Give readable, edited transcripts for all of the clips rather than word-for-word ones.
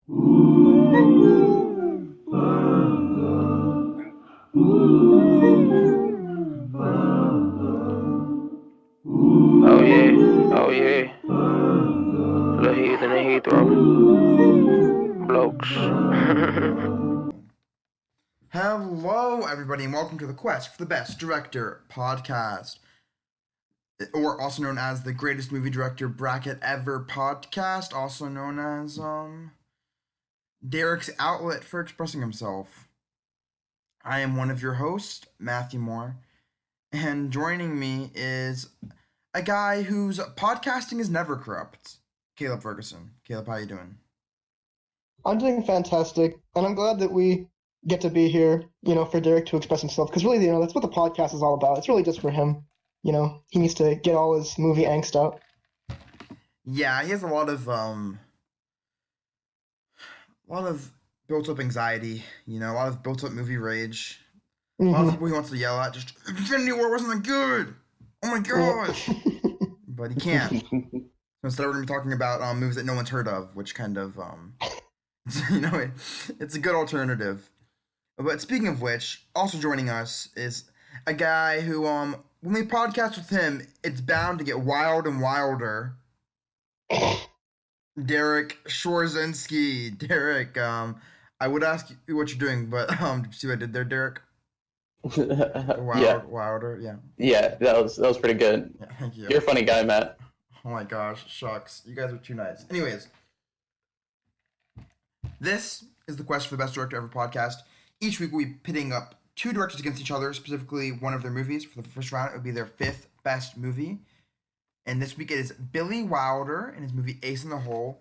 Oh yeah, oh yeah. The heat and the heat throw. Blokes. Hello, everybody, and welcome to the Quest for the Best Director podcast, or also known as the Greatest Movie Director Bracket Ever podcast, also known as Derek's outlet for expressing himself. I am one of your hosts, Matthew Moore, and joining me is a guy whose podcasting is never corrupt, Caleb Ferguson. Caleb, how you doing? I'm doing fantastic, and I'm glad that we get to be here, for Derek to express himself, because really, that's what the podcast is all about. It's really just for him. He needs to get all his movie angst out. Yeah, he has a lot of built up anxiety, a lot of built up movie rage. A lot of people he wants to yell at, just Infinity War wasn't that good. Oh my gosh. But he can't. So instead we're gonna be talking about movies that no one's heard of, which kind of it's a good alternative. But speaking of which, also joining us is a guy who when we podcast with him, it's bound to get wild and wilder. Derek Schwarzinski. Derek, I would ask you what you're doing, but did you see what I did there, Derek? Wilder, yeah. Yeah, that was pretty good. Yeah, thank you. You're a funny guy, Matt. Oh my gosh, shucks. You guys are too nice. Anyways, this is the Quest for the Best Director Ever podcast. Each week we'll be pitting up two directors against each other, specifically one of their movies. For the first round, it would be their fifth best movie. And this week it is Billy Wilder and his movie Ace in the Hole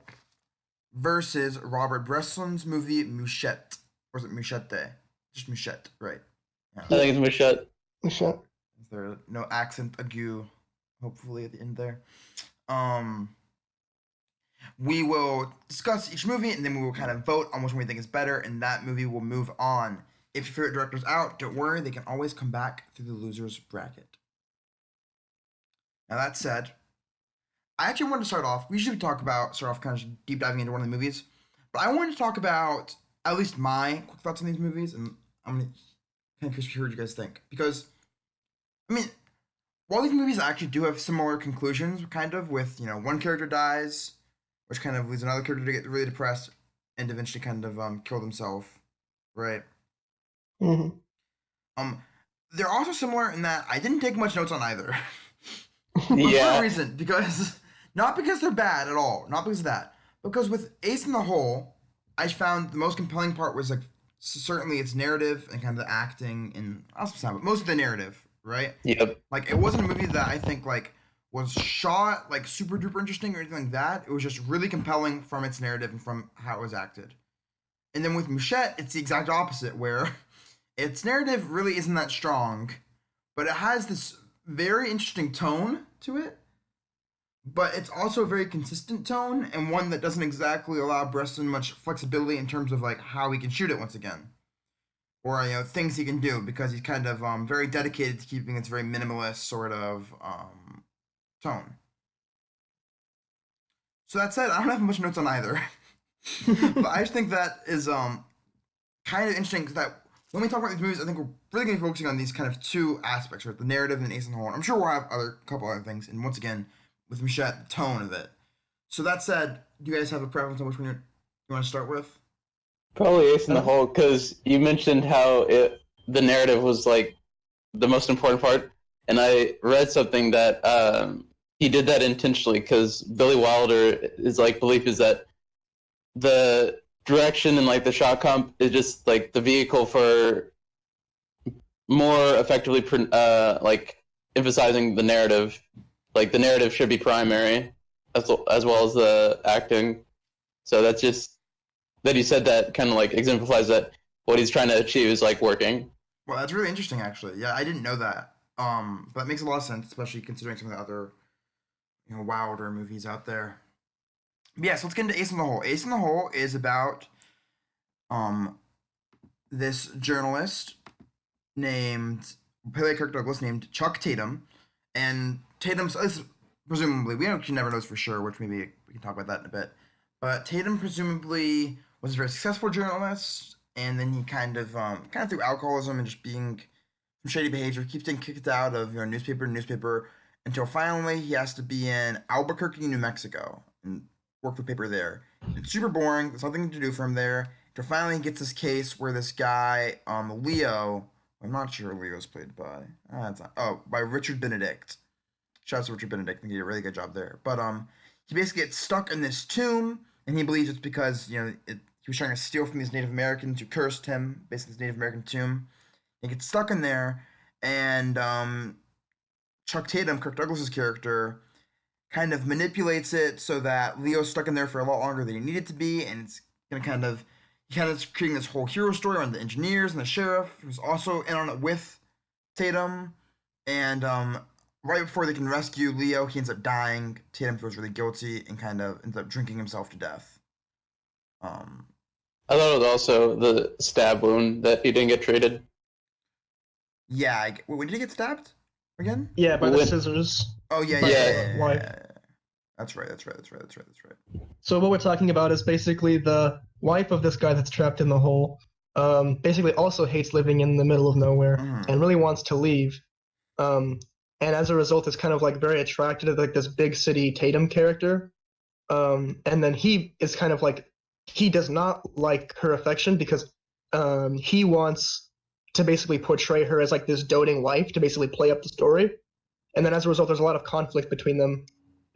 versus Robert Bresson's movie Mouchette. Or is it Mouchette? Just Mouchette, right. Yeah. I think it's Mouchette. Mouchette. Is there no accent ague, hopefully, at the end there? We will discuss each movie, and then we will kind of vote on which one we think is better, and that movie will move on. If your favorite director's out, don't worry, they can always come back through the loser's bracket. Now, that said, I actually wanted to start off kind of deep diving into one of the movies, but I wanted to talk about at least my quick thoughts on these movies, and I'm kind of curious to hear what you guys think. Because, while these movies actually do have similar conclusions, kind of, with, one character dies, which kind of leads another character to get really depressed and eventually kind of kill themselves, right? Mm-hmm. They're also similar in that I didn't take much notes on either. Yeah. For a reason, not because they're bad at all, not because of that, because with Ace in the Hole, I found the most compelling part was certainly its narrative and kind of the acting and also sound, but most of the narrative, right? Yep. It wasn't a movie that I think was shot super duper interesting or anything like that. It was just really compelling from its narrative and from how it was acted. And then with Mouchette, it's the exact opposite, where its narrative really isn't that strong, but it has this very interesting tone to it. But it's also a very consistent tone, and one that doesn't exactly allow Bresson much flexibility in terms of how he can shoot it once again, or things he can do, because he's kind of very dedicated to keeping its very minimalist sort of tone. So that said, I don't have much notes on either, but I just think that is kind of interesting, because that when we talk about these movies, I think we're really going to be focusing on these kind of two aspects, right? The narrative and Ace in the Hole. I'm sure we'll have a couple other things, and once again, with Mouchette, the tone of it. So that said, do you guys have a preference on which one you want to start with? Probably Ace in the Hole, because you mentioned how the narrative was the most important part, and I read something that he did that intentionally, because Billy Wilder is belief is that the direction and the shot comp is just the vehicle for more effectively emphasizing the narrative. The narrative should be primary as well as the acting. So that's just that he said that kind of exemplifies that what he's trying to achieve is working. Well, that's really interesting, actually. Yeah, I didn't know that. But it makes a lot of sense, especially considering some of the other Wilder movies out there. But yeah, so let's get into Ace in the Hole. Ace in the Hole is about this journalist named Kirk Douglas named Chuck Tatum, and Tatum's presumably, we actually never knows for sure, which maybe we can talk about that in a bit, but Tatum presumably was a very successful journalist, and then he kind of through alcoholism and just being some shady behavior, keeps getting kicked out of newspaper to newspaper until finally he has to be in Albuquerque, New Mexico, and work the paper there. It's super boring. There's nothing to do for him there. Until finally he gets this case where this guy, Leo. I'm not sure who Leo's played by. By Richard Benedict. Shout out to Richard Benedict. I think he did a really good job there. But he basically gets stuck in this tomb, and he believes it's because he was trying to steal from these Native Americans who cursed him. Basically, this Native American tomb. He gets stuck in there, and Chuck Tatum, Kirk Douglas's character, kind of manipulates it so that Leo's stuck in there for a lot longer than he needed to be, and it's gonna he kind of creating this whole hero story on the engineers and the sheriff, who's also in on it with Tatum, and right before they can rescue Leo, he ends up dying. Tatum feels really guilty and kind of ends up drinking himself to death. I thought it was also the stab wound that he didn't get treated. Yeah, when did he get stabbed again? Yeah, by the scissors. Oh yeah. That's right. So what we're talking about is basically the wife of this guy that's trapped in the hole. Basically also hates living in the middle of nowhere and really wants to leave. And as a result, is kind of like very attracted to like this big city Tatum character. And then he is kind of like, he does not like her affection because he wants to basically portray her as like this doting wife to basically play up the story. And then as a result, there's a lot of conflict between them.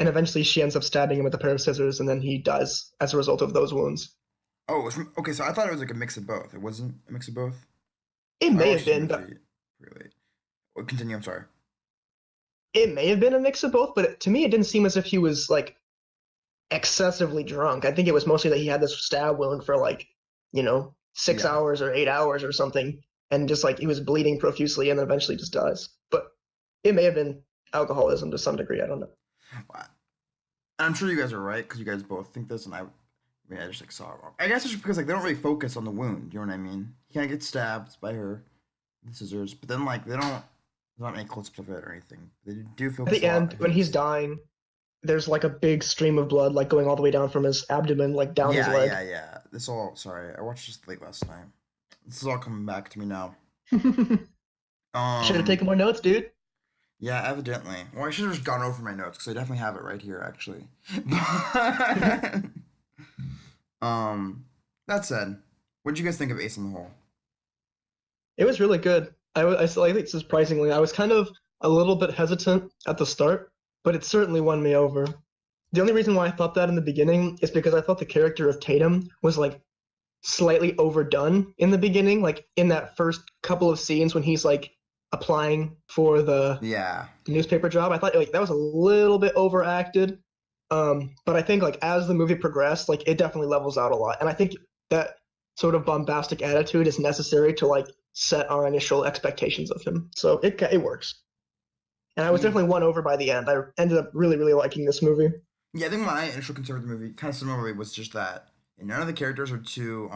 And eventually she ends up stabbing him with a pair of scissors, and then he dies as a result of those wounds. Oh, okay, so I thought it was like a mix of both. It wasn't a mix of both? It may have been. Really? Well, continue, I'm sorry. It may have been a mix of both, but to me it didn't seem as if he was like excessively drunk. I think it was mostly that he had this stab wound for like, 6 hours or 8 hours or something, and just like he was bleeding profusely and then eventually just dies. But it may have been alcoholism to some degree. I don't know. I'm sure you guys are right because you guys both think this, and I just like saw it wrong. I guess it's just because like they don't really focus on the wound. You know what I mean? He kind of gets stabbed by her with scissors, but then like there's not any close-ups of it or anything. They do focus. At the end, when he's dying, there's like a big stream of blood like going all the way down from his abdomen, like down his leg. Yeah. Sorry, I watched this late last night. This is all coming back to me now. Should have taken more notes, dude. Yeah, evidently. Well, I should have just gone over my notes because I definitely have it right here, actually. That said, what did you guys think of Ace in the Hole? It was really good. I think surprisingly, I was kind of a little bit hesitant at the start, but it certainly won me over. The only reason why I thought that in the beginning is because I thought the character of Tatum was like slightly overdone in the beginning, like in that first couple of scenes when he's like applying for the newspaper job. I thought like that was a little bit overacted. But I think like as the movie progressed, like it definitely levels out a lot. And I think that sort of bombastic attitude is necessary to like set our initial expectations of him. So it works. And I was definitely won over by the end. I ended up really, really liking this movie. Yeah, I think my initial concern with the movie, kind of similarly, was just that none of the characters are too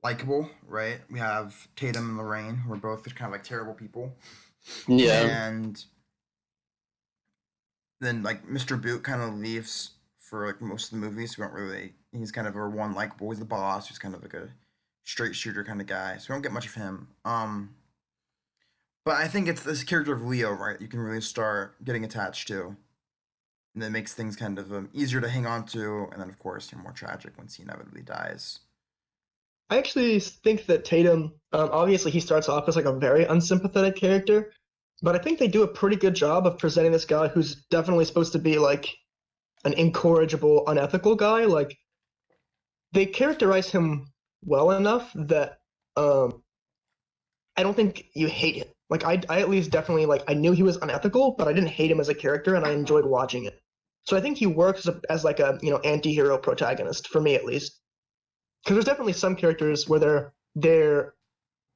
likable, right? We have Tatum and Lorraine, who are both kind of like terrible people. Yeah. And then like Mr. Boot kind of leaves for like most of the movies. We don't really. He's kind of our one likable. He's the boss. Who's kind of like a straight shooter kind of guy. So we don't get much of him. But I think it's this character of Leo, right? You can really start getting attached to, and that makes things kind of easier to hang on to. And then of course, more tragic once he inevitably dies. I actually think that Tatum, obviously he starts off as like a very unsympathetic character, but I think they do a pretty good job of presenting this guy who's definitely supposed to be like an incorrigible, unethical guy. Like they characterize him well enough that I don't think you hate him. Like I at least definitely like I knew he was unethical, but I didn't hate him as a character, and I enjoyed watching it. So I think he works as like a anti-hero protagonist for me at least. Because there's definitely some characters where they're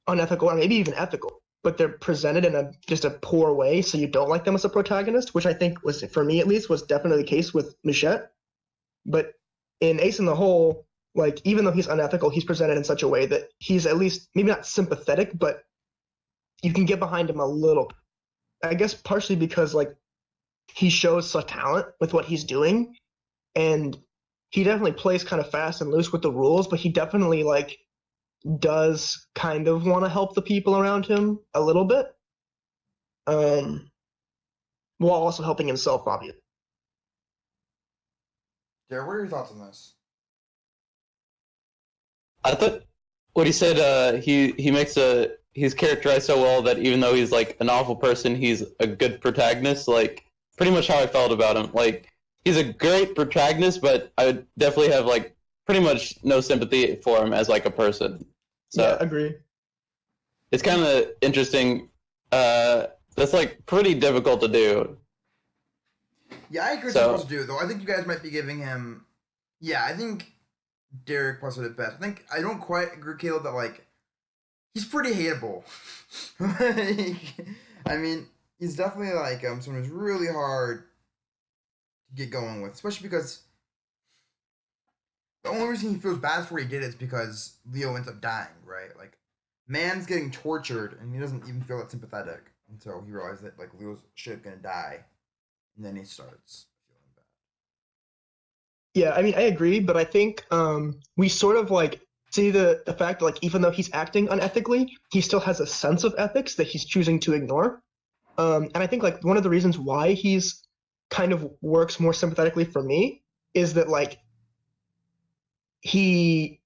unethical or maybe even ethical, but they're presented in just a poor way, so you don't like them as a protagonist, which I think was, for me at least, was definitely the case with Mouchette. But in Ace in the Hole, like even though he's unethical, he's presented in such a way that he's at least maybe not sympathetic, but you can get behind him a little. I guess partially because like he shows such talent with what he's doing, and he definitely plays kind of fast and loose with the rules, but he definitely like does kind of want to help the people around him a little bit, while also helping himself, obviously. Jared, what are your thoughts on this? I thought what he said. He's characterized so well that even though he's like an awful person, he's a good protagonist. Like pretty much how I felt about him. Like he's a great protagonist, but I would definitely have like pretty much no sympathy for him as like a person. So Yeah, agree. it's kind of interesting. That's like pretty difficult to do. Yeah, I agree with So- what supposed to do, though. I think you guys might be giving him. Yeah, I think Derek plus it best. I don't quite agree with Caleb that, like, he's pretty hateable. Like, I mean, he's definitely, like, someone who's really hard to get going with, especially because the only reason he feels bad for what he did is because Leo ends up dying, right? Like, man's getting tortured, and he doesn't even feel that sympathetic until he realizes that, like, Leo's shit gonna die. And then he starts feeling bad. Yeah, I mean, I agree, but I think we sort of like see the fact that like even though he's acting unethically, he still has a sense of ethics that he's choosing to ignore. And I think like one of the reasons why he's kind of works more sympathetically for me is that like he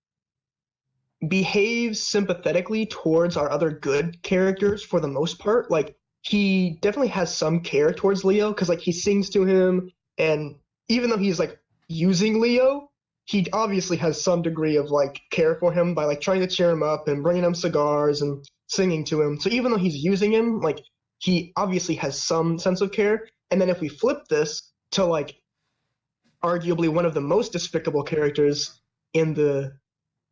behaves sympathetically towards our other good characters for the most part. Like he definitely has some care towards Leo because like he sings to him, and even though he's like using Leo, he obviously has some degree of like care for him by like trying to cheer him up and bringing him cigars and singing to him. So even though he's using him, like he obviously has some sense of care. And then if we flip this to like arguably one of the most despicable characters in the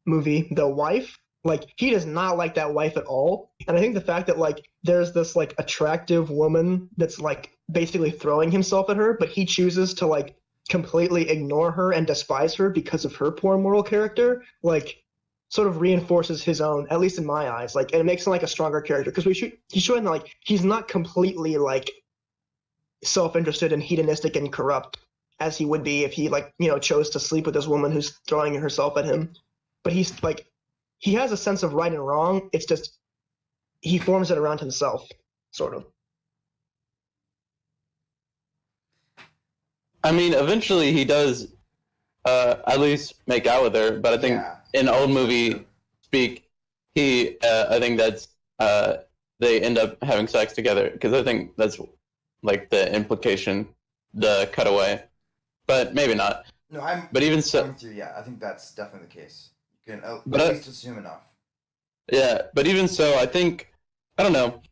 movie, the wife, like he does not like that wife at all. And I think the fact that like there's this like attractive woman that's like basically throwing himself at her, but he chooses to like completely ignore her and despise her because of her poor moral character, like sort of reinforces his own, at least in my eyes, like, and it makes him like a stronger character because he's showing that like he's not completely like self-interested and hedonistic and corrupt as he would be if he like, you know, chose to sleep with this woman who's throwing herself at him. But he's like, he has a sense of right and wrong. It's just he forms it around himself, sort of. I mean, eventually he does at least make out with her, but I think Yeah. in old movie speak, I think that's they end up having sex together because I think that's like the implication, the cutaway, but maybe not. No, I'm. But even so, I'm with you. Yeah, I think that's definitely the case. You can at But least assume enough. yeah, but even so, I think I don't know.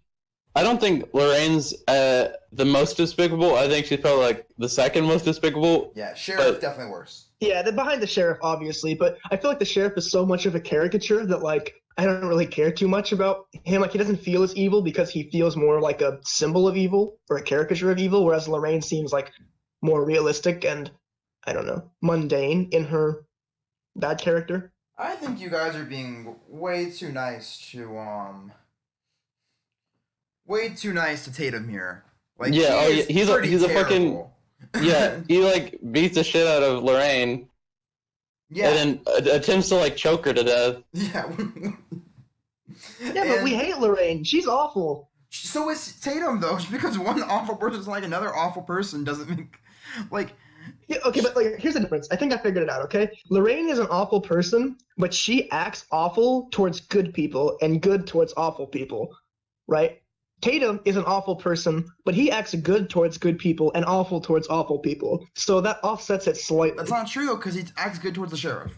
I don't think Lorraine's the most despicable. I think she's probably like the second most despicable. Yeah, sheriff But- definitely worse. Yeah, they're behind the sheriff, obviously, but I feel like the sheriff is so much of a caricature that like I don't really care too much about him. Like he doesn't feel as evil because he feels more like a symbol of evil or a caricature of evil, whereas Lorraine seems like more realistic and I don't know, mundane in her bad character. I think you guys are being way too nice to Tatum here. Like, Yeah, he is he's pretty a fucking terrible. yeah. He like beats the shit out of Lorraine Yeah, and then attempts to like choke her to death. yeah. Yeah, but we hate Lorraine. She's awful. So is Tatum though. Just because one awful person is like another awful person doesn't make like. Yeah, okay, but like, here's the difference. I think I figured it out, okay? Lorraine is an awful person, but she acts awful towards good people and good towards awful people, right? Tatum is an awful person, but he acts good towards good people and awful towards awful people. So that offsets it slightly. That's not true though, because he acts good towards the sheriff.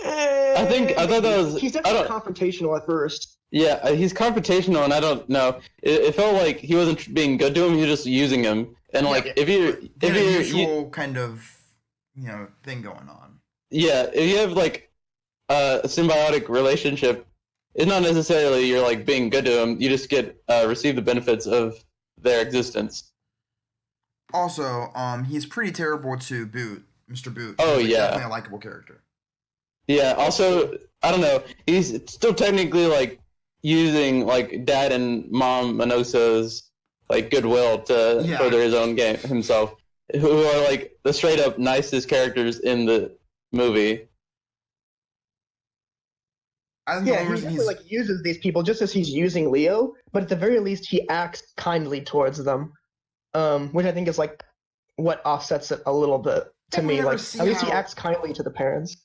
I thought that was. He's I definitely don't. confrontational at first. Yeah, he's confrontational, and I don't know. It felt like he wasn't being good to him; he was just using him. And like, Yeah, if They have a you, mutual kind of thing going on. yeah, if you have like a symbiotic relationship, it's not necessarily you're like being good to him. You just get receive the benefits of their existence. Also, he's pretty terrible to Boot, Mr. Boot. Oh, He's, like, yeah. definitely a likable character. Yeah. Also, I don't know. He's still technically like using like dad and mom Manosa's like goodwill to Yeah. further his own game himself. who are like the straight up nicest characters in the movie. I think the Yeah, only he reason definitely like uses these people just as he's using Leo, but at the very least he acts kindly towards them, which I think is like what offsets it a little bit to And we me. never Like see at least he how- acts kindly to the parents.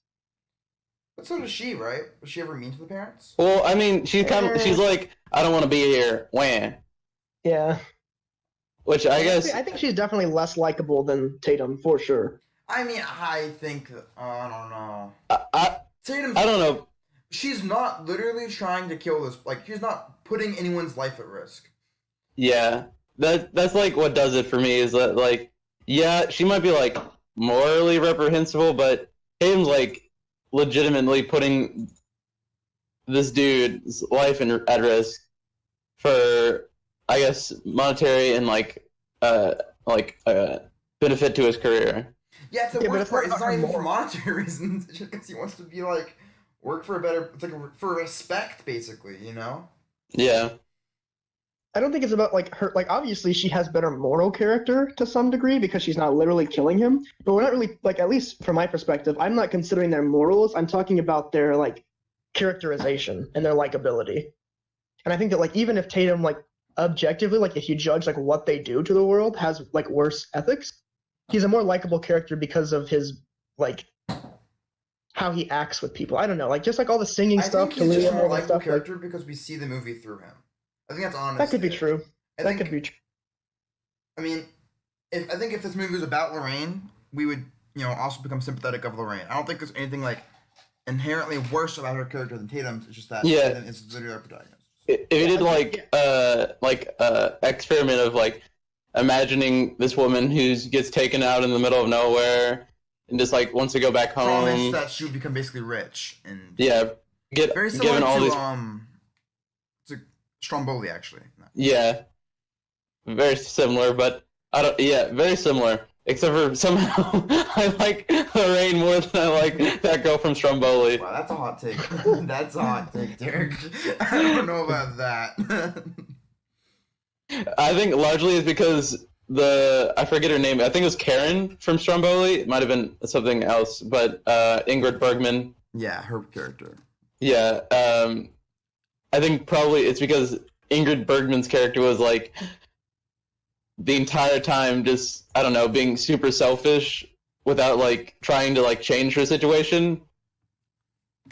But so does she, right? Was she ever mean to the parents? Well, I mean, she's like, I don't want to be here, wham. Yeah, Which I guess I think she's definitely less likable than Tatum for sure. I mean, I think I don't know. I Tatum's, I don't know. she's not literally trying to kill this. Like, she's not putting anyone's life at risk. Yeah, that's like what does it for me is that like, yeah, she might be like morally reprehensible, but Tatum's like legitimately putting this dude's life at risk for, I guess, monetary and benefit to his career. Yeah, it's the Yeah, but worst it's part. not It's not her even for moral. monetary reasons. It's just because he wants to be like work for a better. It's like for respect, basically. You know. Yeah, I don't think it's about like her. Like obviously she has better moral character to some degree because she's not literally killing him. But we're not really like, at least from my perspective, I'm not considering their morals. I'm talking about their like characterization and their likability. And I think that like even if Tatum like objectively, like if you judge like what they do to the world has like worse ethics, he's a more likable character because of his like how he acts with people. I don't know, like just like all the singing I stuff think to he's just a Leo more and likable stuff. Like, character because we see the movie through him. I think that's honest. that could be true. I That think, could be true. I mean, I think if this movie was about Lorraine, we would, also become sympathetic of Lorraine. I don't think there's anything like inherently worse about her character than Tatum's. It's just that Yeah. Tatum is literally our protagonist. if you did experiment of like imagining this woman who gets taken out in the middle of nowhere and just like wants to go back home. Promise that she would become basically rich and Yeah, very similar given all to these. to Stromboli actually. Yeah, very similar, but I don't. Yeah, very similar. Except for somehow I like Lorraine more than I like that girl from Stromboli. Wow, that's a hot take. That's a hot take, Derek. I don't know about that. I think largely it's because I forget her name. I think it was Karen from Stromboli. It might have been something else, but Ingrid Bergman. Yeah, her character. Yeah, I think probably it's because Ingrid Bergman's character was like the entire time just, I don't know, being super selfish without like trying to like change her situation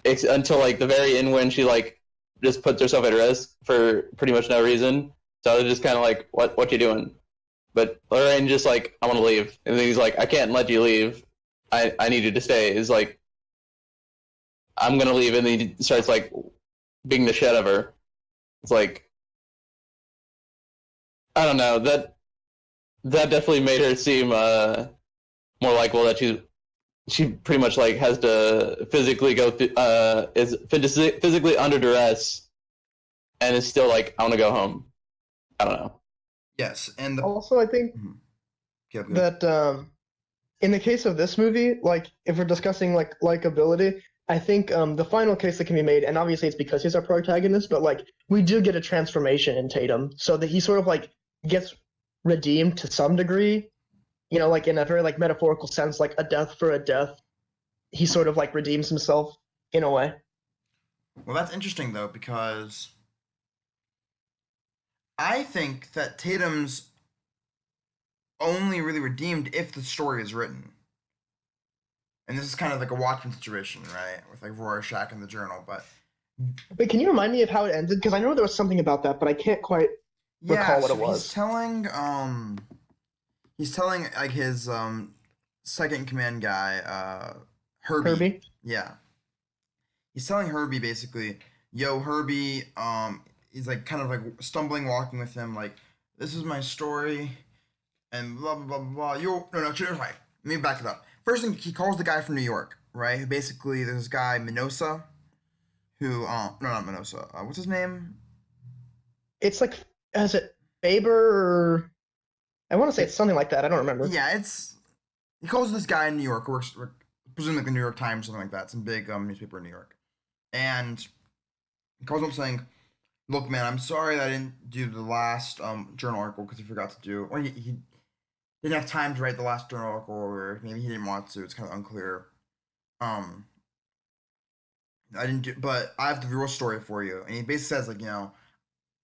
until like the very end when she like just puts herself at risk for pretty much no reason. So I was just kind of like, what you doing? But Lorraine just like, I want to leave. And then he's like, I can't let you leave. I need you to stay. He's like, I'm going to leave. And then he starts like being the shit of her. It's like, I don't know, that definitely made her seem more likable, that she pretty much like has to physically go through, is physically under duress and is still like, I want to go home. I don't know. Yes, and Also, I think that in the case of this movie, like if we're discussing like likability, I think the final case that can be made, and obviously it's because he's our protagonist, but like we do get a transformation in Tatum, so that he sort of like gets redeemed to some degree, like in a very like metaphorical sense, like a death for a death. He sort of like redeems himself in a way. Well, that's interesting though, because I think that Tatum's only really redeemed if the story is written. And this is kind of like a Watchmen situation, right? With like Rorschach in the journal, but Wait, can you remind me of how it ended? Because I know there was something about that, but I can't quite recall what it was. He's telling like his second in command guy, Herbie. Herbie? Yeah. He's telling Herbie basically, yo, Herbie, he's like kind of like stumbling, walking with him, like, this is my story, and blah blah blah blah blah. No, right. Let me back it up. First thing, he calls the guy from New York, right? Who basically, there's this guy, Minosa, who, no, not Minosa, what's his name? It's like, is it Faber or... I want to say it's something like that. I don't remember. Yeah, he calls this guy in New York, who works, presumably the New York Times, something like that, some big newspaper in New York. And he calls him saying, look, man, I'm sorry that I didn't do the last journal article because he forgot to do it. Well, didn't have time to write the last journal article, or maybe he didn't want to. It's kind of unclear. Um, I didn't do, but I have the real story for you. And he basically says, like,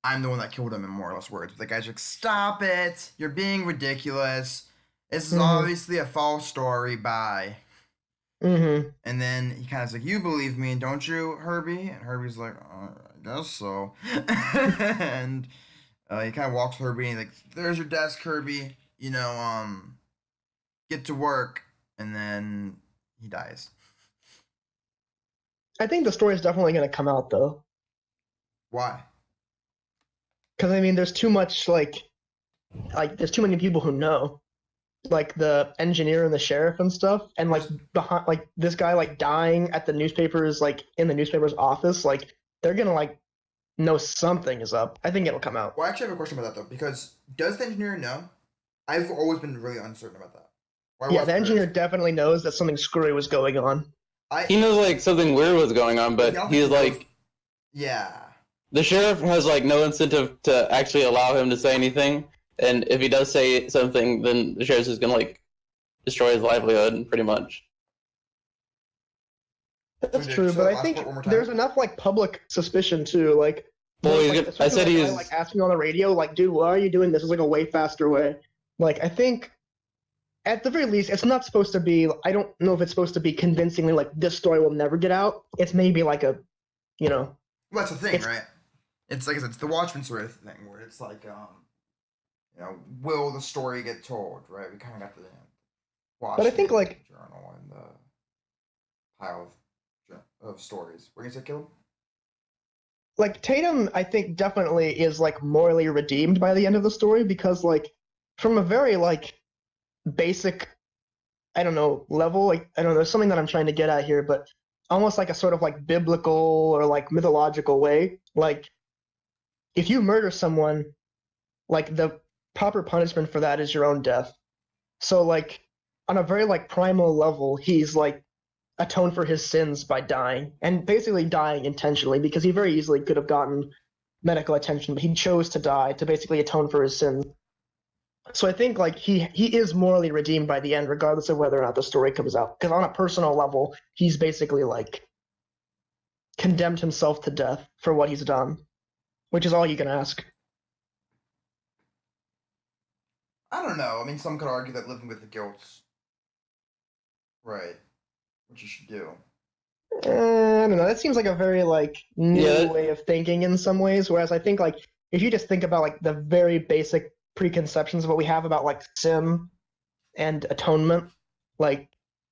I'm the one that killed him in more or less words. But the guy's like, stop it. You're being ridiculous. This is Mm-hmm. obviously a false story. Bye. Mm-hmm. And then he kind of like, you believe me, don't you, Herbie? And Herbie's like, I guess so. And he kind of walks with Herbie and he's like, there's your desk, Herbie. Get to work. And then he dies. I think the story is definitely going to come out though, Why? because I mean, there's too much like there's too many people who know, like the engineer and the sheriff and stuff, and like behind like this guy like dying at the newspapers, like in the newspaper's office, like they're gonna like know something is up. I think it'll come out. Well, I actually have a question about that though, because does the engineer know? I've always been really uncertain about that. Or I Yeah, was the engineer curious. definitely knows that something screwy was going on. He knows like something weird was going on, I but don't think he's he knows. like Yeah. the sheriff has like no incentive to actually allow him to say anything. And if he does say something, then the sheriff's just gonna like destroy his livelihood, pretty much. That's So true, so but I last think part one more time. there's enough like public suspicion too. Like, Well, he's like, gonna, I said especially when the guy, he's like asked me on the radio, like, dude, why are you doing this? It's like a way faster way. Like, I think at the very least, it's not supposed to be. I don't know if it's supposed to be convincingly like this story will never get out. It's maybe like a, you know, Well, that's the thing, it's right? It's like I said, it's the Watchmen sort of thing, where it's like, will the story get told, right? We kind of got the but I think Watchmen like journal and the pile of stories. We're gonna say Caleb? Tatum, I think definitely is like morally redeemed by the end of the story because like from a very like basic, I don't know, level, like I don't know, there's something that I'm trying to get at here, but almost like a sort of like biblical or like mythological way. Like if you murder someone, like the proper punishment for that is your own death. So like on a very like primal level, he's like atoned for his sins by dying and basically dying intentionally because he very easily could have gotten medical attention, but he chose to die to basically atone for his sins. So I think like he is morally redeemed by the end, regardless of whether or not the story comes out. Because on a personal level, he's basically like condemned himself to death for what he's done, which is all you can ask. I don't know. I mean, some could argue that living with the guilt's right, what you should do. I don't know. That seems like a very like new Yeah. way of thinking in some ways. Whereas I think like if you just think about like the very basic preconceptions of what we have about like sin and atonement, like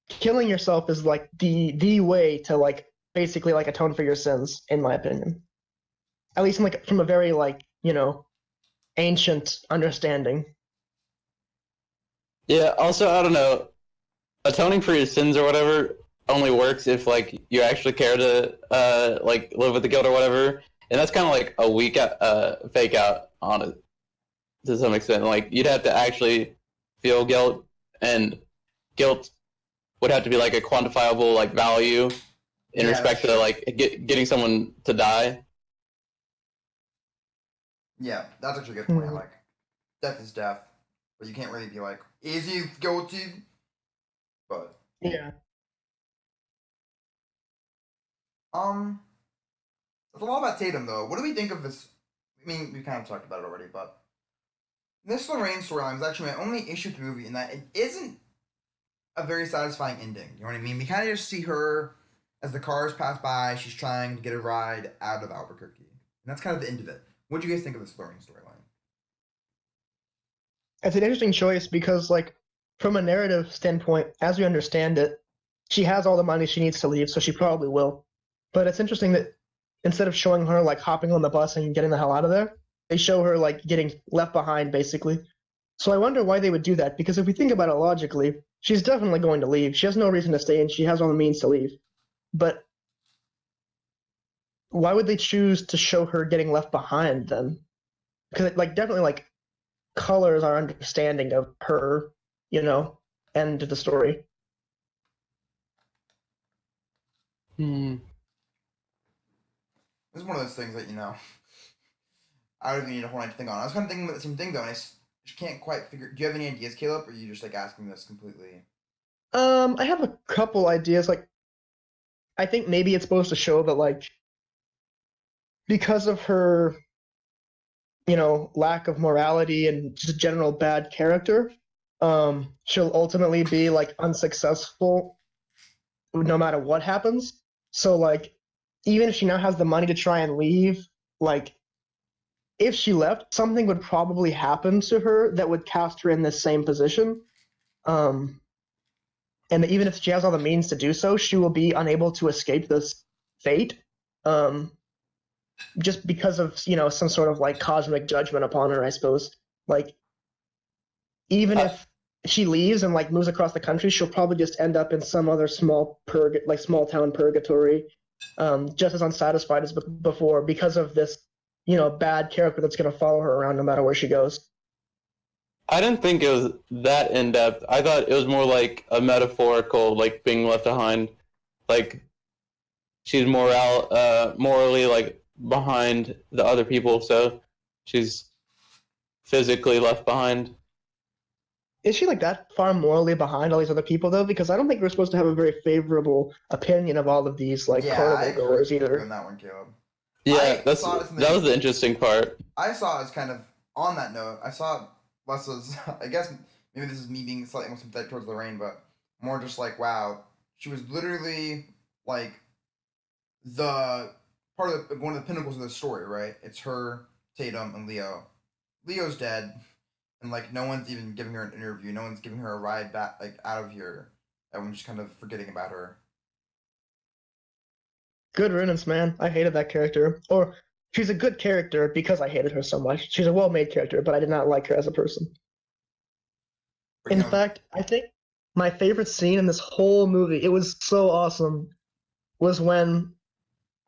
killing yourself is like the way to like basically like atone for your sins, in my opinion. At least like from a very like ancient understanding. yeah. Also, I don't know. Atoning for your sins or whatever only works if like you actually care to like live with the guilt or whatever, and that's kind of like a weak fake out on it to some extent. Like you'd have to actually feel guilt, and guilt would have to be like a quantifiable like value in Yeah, respect to sure. like getting someone to die. Yeah, that's actually a good point. Like, death is death, but you can't really be like, is he guilty? But Yeah. it's a lot about Tatum though. What do we think of this? I mean, we kind of talked about it already, but this Lorraine storyline is actually my only issue with the movie in that it isn't a very satisfying ending. You know what I mean? We kind of just see her as the cars pass by. She's trying to get a ride out of Albuquerque, and that's kind of the end of it. What do you guys think of this Lorraine storyline? It's an interesting choice because like from a narrative standpoint, as we understand it, she has all the money she needs to leave, so she probably will. But it's interesting that instead of showing her like hopping on the bus and getting the hell out of there, they show her like getting left behind basically. So I wonder why they would do that because if we think about it logically, she's definitely going to leave. She has no reason to stay and she has all the means to leave. But why would they choose to show her getting left behind then? Because it like definitely like colors our understanding of her, end of the story. Hmm. This is one of those things that I don't even need a whole night to think on. I was kind of thinking about the same thing though, and just can't quite figure. Do you have any ideas, Caleb? Or are you just like asking this completely? I have a couple ideas. Like, I think maybe it's supposed to show that, like, because of her, lack of morality and just general bad character, she'll ultimately be like unsuccessful no matter what happens. So like, even if she now has the money to try and leave, like, if she left, something would probably happen to her that would cast her in this same position. Um, and even if she has all the means to do so, she will be unable to escape this fate. Um, just because of some sort of like cosmic judgment upon her, I suppose. Like, even Uh, if she leaves and like moves across the country, she'll probably just end up in some other small town purgatory, just as unsatisfied as before because of this bad character that's going to follow her around no matter where she goes. I didn't think it was that in depth. I thought it was more like a metaphorical, like being left behind. Like she's morally like behind the other people, so she's physically left behind. Is she like that far morally behind all these other people though? Because I don't think we're supposed to have a very favorable opinion of all of these like Yeah, I carnival agree goers with you either. on that one, Caleb. Yeah, I saw it that was the interesting part. I saw it as kind of on that note. I saw it less as I guess maybe this is me being slightly more sympathetic towards Lorraine, but more just like wow, she was literally like the part of one of the pinnacles of the story, right? It's her, Tatum, and Leo. Leo's dead, and like no one's even giving her an interview. No one's giving her a ride back, like out of here. Everyone's just kind of forgetting about her. Good riddance, man. I hated that character. Or she's a good character because I hated her so much. She's a well-made character, but I did not like her as a person. But In fact, I think my favorite scene in this whole movie, it was so awesome, was when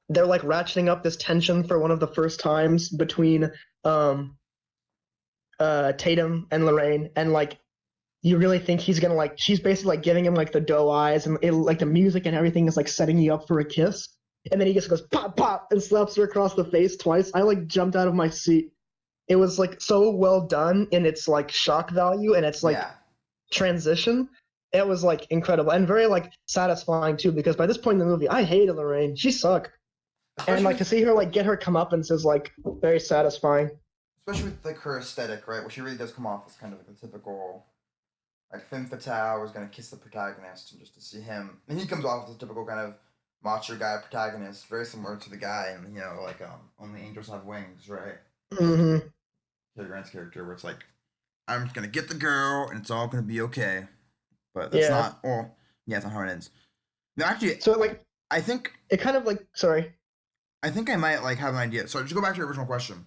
they're like ratcheting up this tension for one of the first times between um Tatum and Lorraine, and like you really think he's gonna like she's basically like giving him like the doe eyes, and like the music and everything is like setting you up for a kiss, and then he just goes pop pop and slaps her across the face twice. I like jumped out of my seat. It was like so well done in its like shock value and its like yeah, transition. It was like incredible and very like satisfying too, because by this point in the movie I hated Lorraine. She sucked. And especially like to see her like get her comeuppance is like very satisfying. especially with like her aesthetic, right? Where she really does come off as kind of like the typical like femme fatale was gonna kiss the protagonist, and just to see him, and he comes off as a typical kind of macho guy protagonist, very similar to the guy, and like Only Angels Have Wings, right? Mm-hmm. Hugh Grant's character, where it's like I'm just gonna get the girl, and it's all gonna be okay. But that's Yeah. not. Well, yeah, that's not how it ends. No, actually, So like I think it kind of like sorry. I think I might like have an idea. So just go back to your original question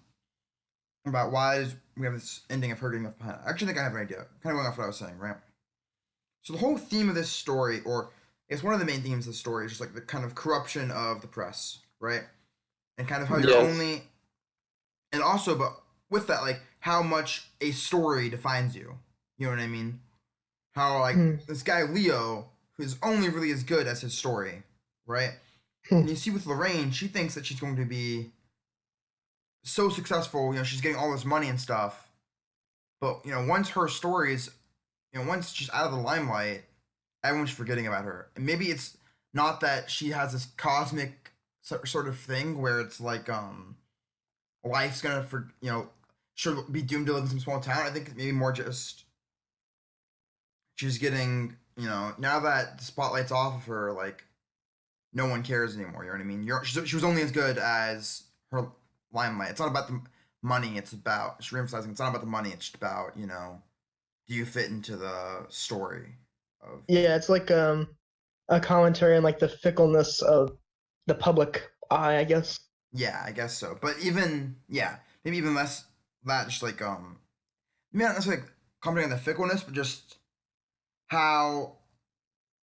about why we have this ending of her getting left behind. I actually think I have an idea. Kind of going off what I was saying, right? So the whole theme of this story, or I guess one of the main themes of the story, is just like the kind of corruption of the press, right? And kind of how you're Yes. only, and also, but with that, like how much a story defines you. You know what I mean? How like Hmm. this guy Leo, who's only really as good as his story, right? Hmm. And you see with Lorraine, she thinks that she's going to be so successful. She's getting all this money and stuff. But once her story is, once she's out of the limelight, everyone's forgetting about her. And maybe it's not that she has this cosmic sort of thing where it's like life's gonna she'll be doomed to live in some small town. I think maybe more just she's getting now that the spotlight's off of her, like no one cares anymore. You know what I mean? She was only as good as her limelight. It's not about the money. It's about she's reemphasizing. It's not about the money. It's just about do you fit into the story of Yeah, it's like a commentary on like the fickleness of the public eye, I guess. yeah, I guess so. But even maybe even less that just like maybe not necessarily like commenting on the fickleness, but just how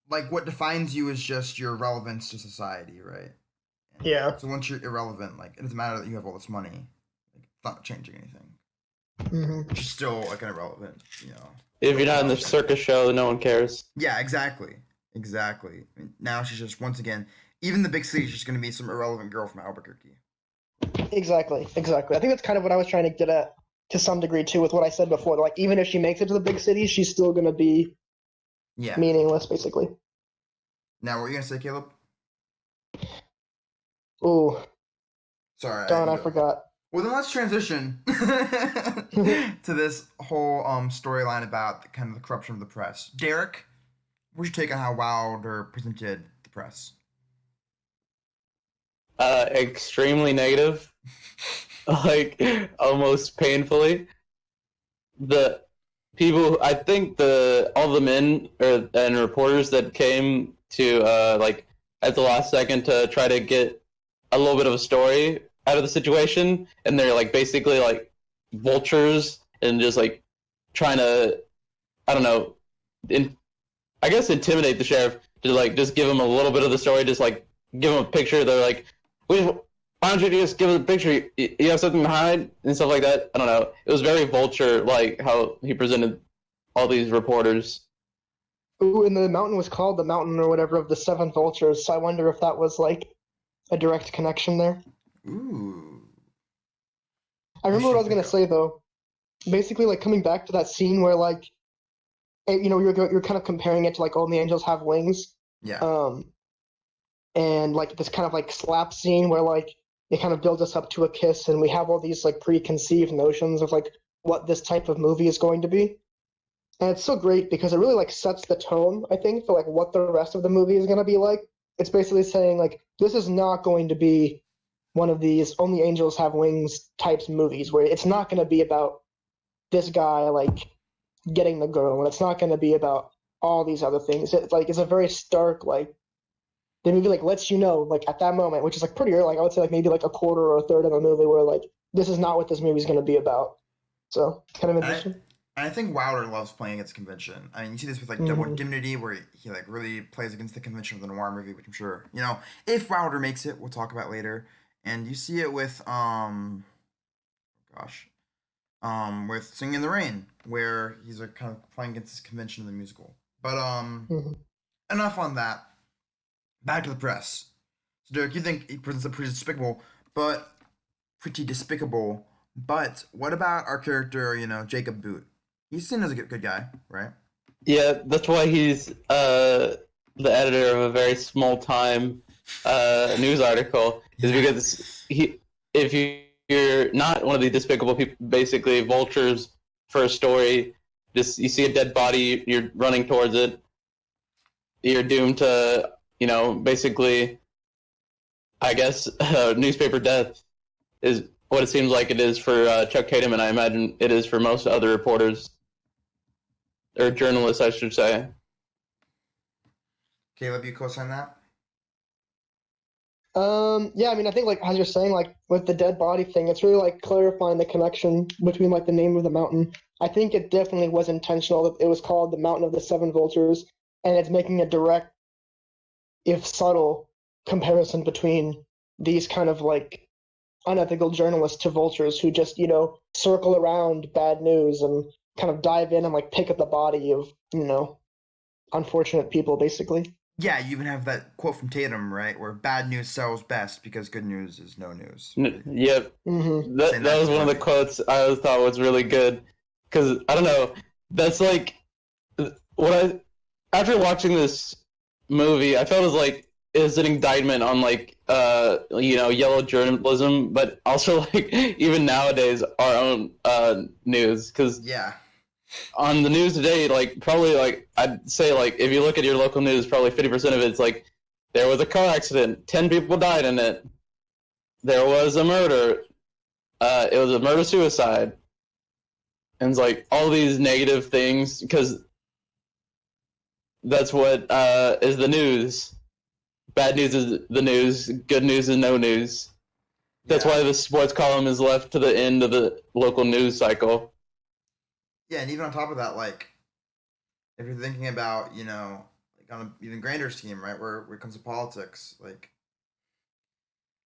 like what defines you is just your relevance to society, right? And Yeah. so once you're irrelevant, like it doesn't matter that you have all this money, like it's not changing anything. Hmm. Which is still like an irrelevant. If you're not in the circus show, no one cares. Yeah, exactly. Exactly. I mean, now she's just once again, even the big city is just going to be some irrelevant girl from Albuquerque. Exactly. I think that's kind of what I was trying to get at to some degree too, with what I said before. Like, even if she makes it to the big city, she's still going to be meaningless, basically. Now, what were you gonna say, Caleb? Ooh, Sorry. darn, I forgot. Well, then let's transition to this whole storyline about kind of the corruption of the press. Derek, what's your take on how Wilder presented the press? Extremely negative, like almost painfully. The people, I think all the men and reporters that came to like at the last second to try to get a little bit of a story out of the situation, and they're like basically like vultures and just like trying to, I don't know, I guess intimidate the sheriff to like just give him a little bit of the story, just like give him a picture. They're like, why don't you just give us a picture? You have something to hide and stuff like that. I don't know. It was very vulture, like how he presented all these reporters. Ooh, and the mountain was called the mountain or whatever of the seven vultures. So I wonder if that was like a direct connection there. Ooh. I remember what I was gonna say though. Basically, like coming back to that scene where like, you know, you're kind of comparing it to like, oh, the angels have wings. Yeah. And like this kind of like slap scene where like it kind of builds us up to a kiss, and we have all these like preconceived notions of like what this type of movie is going to be. And it's so great because it really like sets the tone, I think, for like what the rest of the movie is gonna be like. It's basically saying like this is not going to be one of these only angels have wings types movies where it's not going to be about this guy like getting the girl, and it's not going to be about all these other things. It's a very stark like the movie like lets you know like at that moment, which is like pretty early, like I would say like maybe like a quarter or a third of a movie where like this is not what this movie is going to be about. So kind of interesting. I think Wilder loves playing against convention. I mean, you see this with like Double Indemnity, where he like really plays against the convention of the noir movie, which I'm sure, you know, if Wilder makes it, we'll talk about later. And you see it with with Singing in the Rain, where he's like kind of playing against this convention of the musical. But enough on that. Back to the press. So Derek, you think he presents a pretty despicable, but what about our character, you know, Jacob Boot? He's seen as a good guy, right? Yeah, that's why he's the editor of a very small time news article. Is because if you're not one of the despicable people, basically vultures for a story, just you see a dead body, you're running towards it. You're doomed to, you know, basically, I guess, newspaper death is what it seems like it is for Chuck Tatum, and I imagine it is for most other reporters. Or journalists, I should say. Caleb, you co-sign that? Yeah, I mean, I think like as you're saying, like with the dead body thing, it's really like clarifying the connection between like the name of the mountain. I think it definitely was intentional that it was called the Mountain of the Seven Vultures, and it's making a direct, if subtle, comparison between these kind of like unethical journalists to vultures who just, you know, circle around bad news and kind of dive in and like pick up the body of, you know, unfortunate people, basically. Yeah, you even have that quote from Tatum, right, where bad news sells best because good news is no news. Yep. Mm-hmm. That was one of the quotes I always thought was really good, because I don't know, that's like after watching this movie, I felt it was like is an indictment on like you know, yellow journalism, but also like even nowadays our own news, because on the news today, like probably like I'd say like if you look at your local news, probably 50% of it's like there was a car accident, 10 people died in it, there was a murder, it was a murder suicide, and it's like all these negative things because that's what is the news. Bad news is the news. Good news is no news. That's why the sports column is left to the end of the local news cycle. Yeah, and even on top of that, like, if you're thinking about, you know, like on an even grander scheme, right, where it comes to politics, like,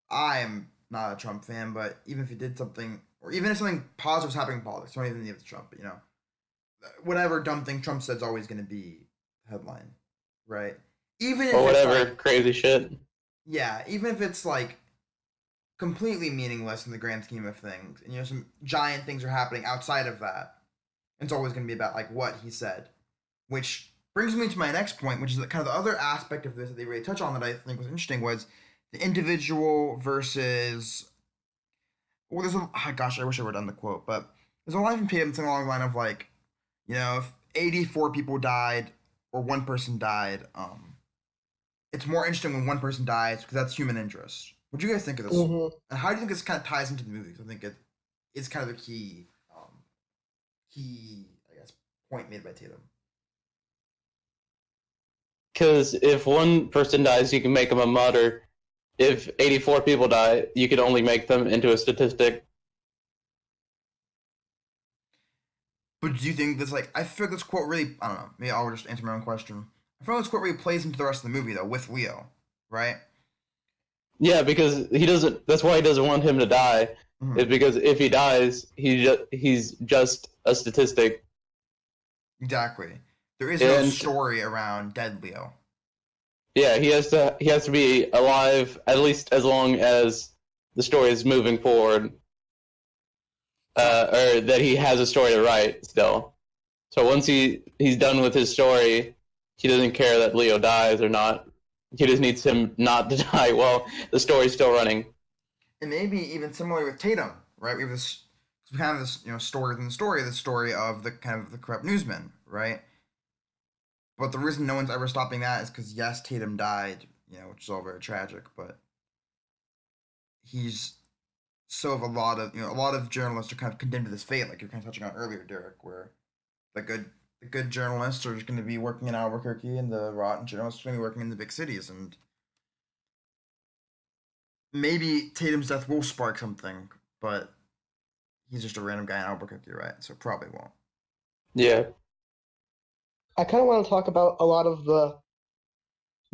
I am not a Trump fan, but even if he did something, or even if something positive was happening in politics, don't even need it's Trump, but, you know, whatever dumb thing Trump said is always going to be headline, right? Even if or whatever it's like, crazy shit. Yeah, even if it's like completely meaningless in the grand scheme of things, and some giant things are happening outside of that. It's always going to be about like what he said, which brings me to my next point, which is kind of the other aspect of this that they really touch on that I think was interesting was the individual versus. Well, there's a gosh, I wish I would have done the quote, but there's a line from Tatum something along the line of like, if 84 people died or one person died, it's more interesting when one person dies because that's human interest. What do you guys think of this? Mm-hmm. And how do you think this kind of ties into the movie? 'Cause I think it's kind of a I guess, point made by Tatum. Because if one person dies, you can make them a martyr. If 84 people die, you can only make them into a statistic. But do you think this I feel like this quote really, I don't know, maybe I'll just answer my own question. I feel like this quote really plays into the rest of the movie though with Leo, right? Yeah, because he doesn't. That's why he doesn't want him to die. Mm-hmm. Is because if he dies, he's just a statistic. Exactly. There is no story around dead Leo. Yeah, he has to be alive at least as long as the story is moving forward, or that he has a story to write still. So once he's done with his story, he doesn't care that Leo dies or not. He just needs him not to die while the story's still running. And maybe even similar with Tatum, right? We have this kind of this story within the story of the kind of the corrupt newsman, right? But the reason no one's ever stopping that is because yes, Tatum died, which is all very tragic, but he's so of a lot of journalists are kind of condemned to this fate, like you're kind of touching on earlier, Derek, where the good journalists are just going to be working in Albuquerque, and the rotten journalists are going to be working in the big cities, and maybe Tatum's death will spark something, but he's just a random guy in Albuquerque, right? So it probably won't. Yeah. I kind of want to talk about a lot of the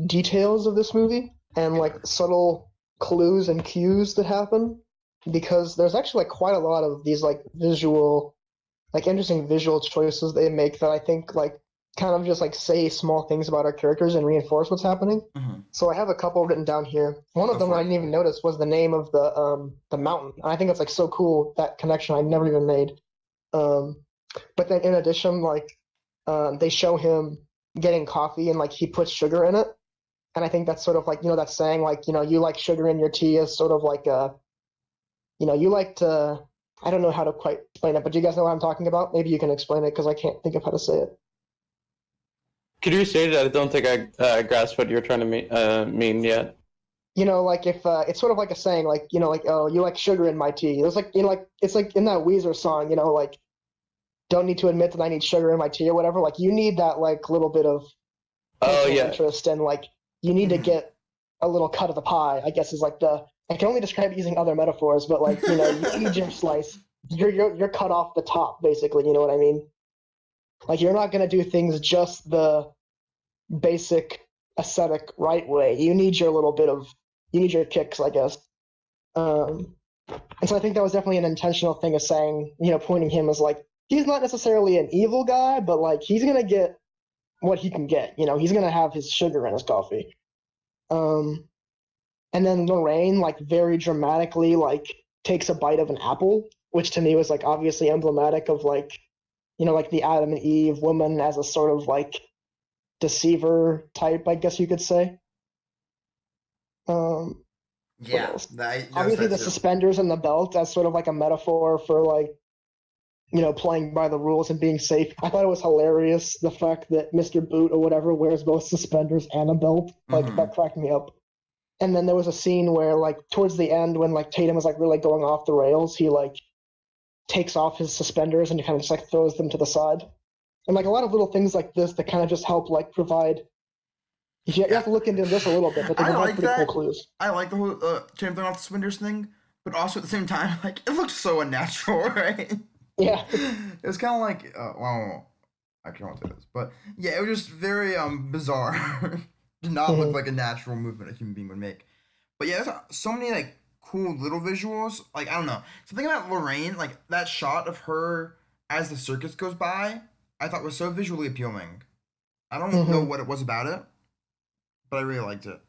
details of this movie and like subtle clues and cues that happen, because there's actually quite a lot of these interesting visual choices they make that I think kind of just say small things about our characters and reinforce what's happening. Mm-hmm. So I have a couple written down here. One of them I didn't even notice was the name of the mountain. And I think it's so cool, that connection I never even made. But then in addition, they show him getting coffee and he puts sugar in it. And I think that's sort of that saying you like sugar in your tea is sort of you like to, I don't know how to quite explain it, but do you guys know what I'm talking about? Maybe you can explain it because I can't think of how to say it. Could you restate it? I don't think I grasped what you're trying to mean yet. If it's sort of like a saying, oh, you like sugar in my tea. It's it's in that Weezer song, don't need to admit that I need sugar in my tea or whatever. You need that little bit of interest, and you need to get a little cut of the pie, I guess is I can only describe it using other metaphors, but you eat your slice, you're cut off the top, basically, you know what I mean? You're not gonna do things just the basic aesthetic right way. You need your kicks, I guess. And so I think that was definitely an intentional thing of saying, pointing him as he's not necessarily an evil guy, but he's gonna get what he can get. He's gonna have his sugar in his coffee. And then Lorraine, very dramatically, takes a bite of an apple, which to me was obviously emblematic of the Adam and Eve woman as a sort of deceiver type, I guess you could say. Yeah, obviously the suspenders and the belt as sort of a metaphor for playing by the rules and being safe. I thought it was hilarious, the fact that Mr. Boot or whatever wears both suspenders and a belt. That cracked me up. And then there was a scene where towards the end when Tatum is really going off the rails, he takes off his suspenders and kind of just throws them to the side. And a lot of little things like this that kind of just help provide. You have to look into this a little bit, but they provide pretty cool clues. I like the whole Tatum throwing off the suspenders thing, but also at the same time, it looked so unnatural, right? Yeah. It was kind of well, I can't say this, but yeah, it was just very bizarre. Did not look like a natural movement a human being would make. But yeah, there's so many cool little visuals. I don't know. Something about Lorraine, that shot of her as the circus goes by, I thought was so visually appealing. I don't know what it was about it, but I really liked it.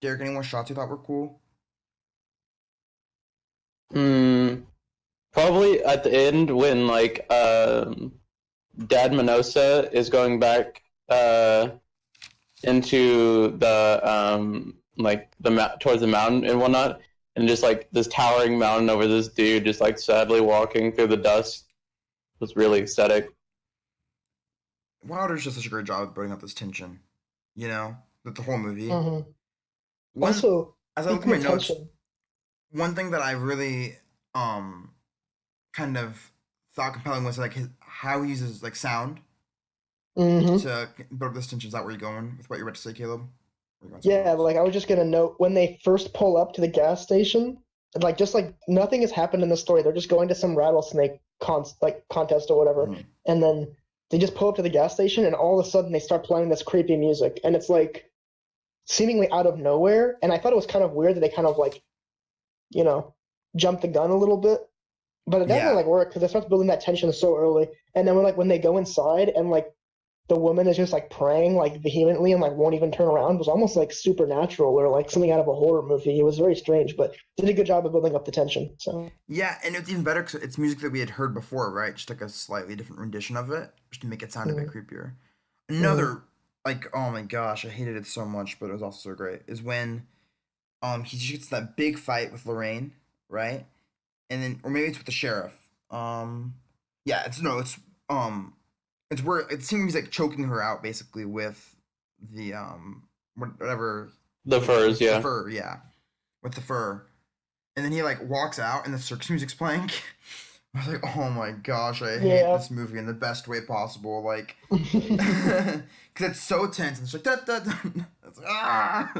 Derek, any more shots you thought were cool? Hmm. Probably at the end when like Dad Minosa is going back into the like towards the mountain and whatnot, and just like this towering mountain over this dude just like sadly walking through the dust was really aesthetic. Wilder's just such a great job of building up this tension, with the whole movie. Mm-hmm. One, Also, as I look at speaking my of notes, tension, one thing that I really um kind of thought compelling was like how he uses like sound hmm to build up this tension. Is that where you're going with what you're about to say, Caleb? Or you going somewhere yeah, else? like I was just gonna note when they first pull up to the gas station, like just like nothing has happened in the story. They're just going to some rattlesnake contest or whatever, Mhm. and then they just pull up to the gas station, and all of a sudden they start playing this creepy music, and it's like seemingly out of nowhere. And I thought it was kind of weird that they kind of like you know jumped the gun a little bit, but it definitely Yeah, like worked because it starts building that tension so early. And then when they go inside and like the woman is just like praying like vehemently and like won't even turn around was almost like supernatural or like something out of a horror movie. It was very strange, but did a good job of building up the tension. So yeah, and it's even better because it's music that we had heard before, right? Just like a slightly different rendition of it, just to make it sound a bit mm, creepier. mm, Another, like, oh my gosh, I hated it so much, but it was also so great. Is when he just gets that big fight with Lorraine, right? And then, or maybe it's with the sheriff. Yeah, it's no, it's where it seems like choking her out basically with the whatever The furs, with the yeah. fur, yeah, with the fur. And then he like walks out and the circus music's playing. I was like, oh my gosh, I hate yeah. this movie in the best way possible. Like, because it's so tense. And it's like, da, da, da. It's like, ah.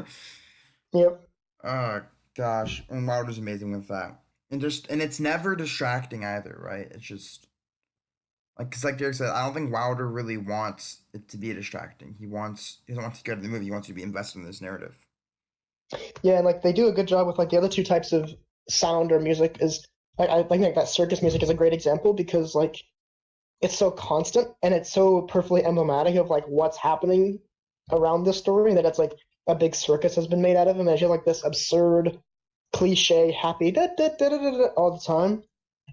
Yep. Oh gosh, and Wilder's amazing with that. And it's never distracting either, right? It's just like, because like Derek said, I don't think Wilder really wants it to be distracting. He doesn't want to go to the movie. He wants you to be invested in this narrative. Yeah, and like they do a good job with like the other two types of sound or music is like I think like that circus music is a great example because like it's so constant and it's so perfectly emblematic of like what's happening around this story that it's like a big circus has been made out of him. And it's just like this absurd, cliche, happy da, da, da, da, da, da, all the time.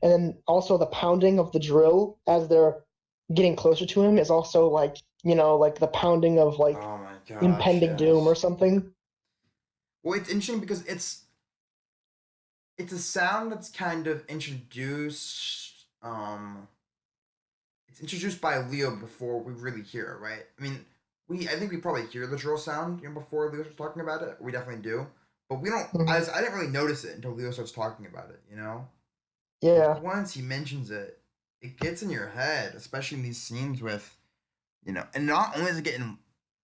And then also the pounding of the drill as they're getting closer to him is also like like the pounding of like Oh my gosh, impending doom or yes. something. Well, it's interesting because it's a sound that's kind of introduced. It's introduced by Leo before we really hear it, right? I mean, I think we probably hear the drill sound, before Leo starts talking about it. We definitely do, but we don't. Mhm. I didn't really notice it until Leo starts talking about it. But Yeah. once he mentions it, it gets in your head, especially in these scenes with. And not only is it getting,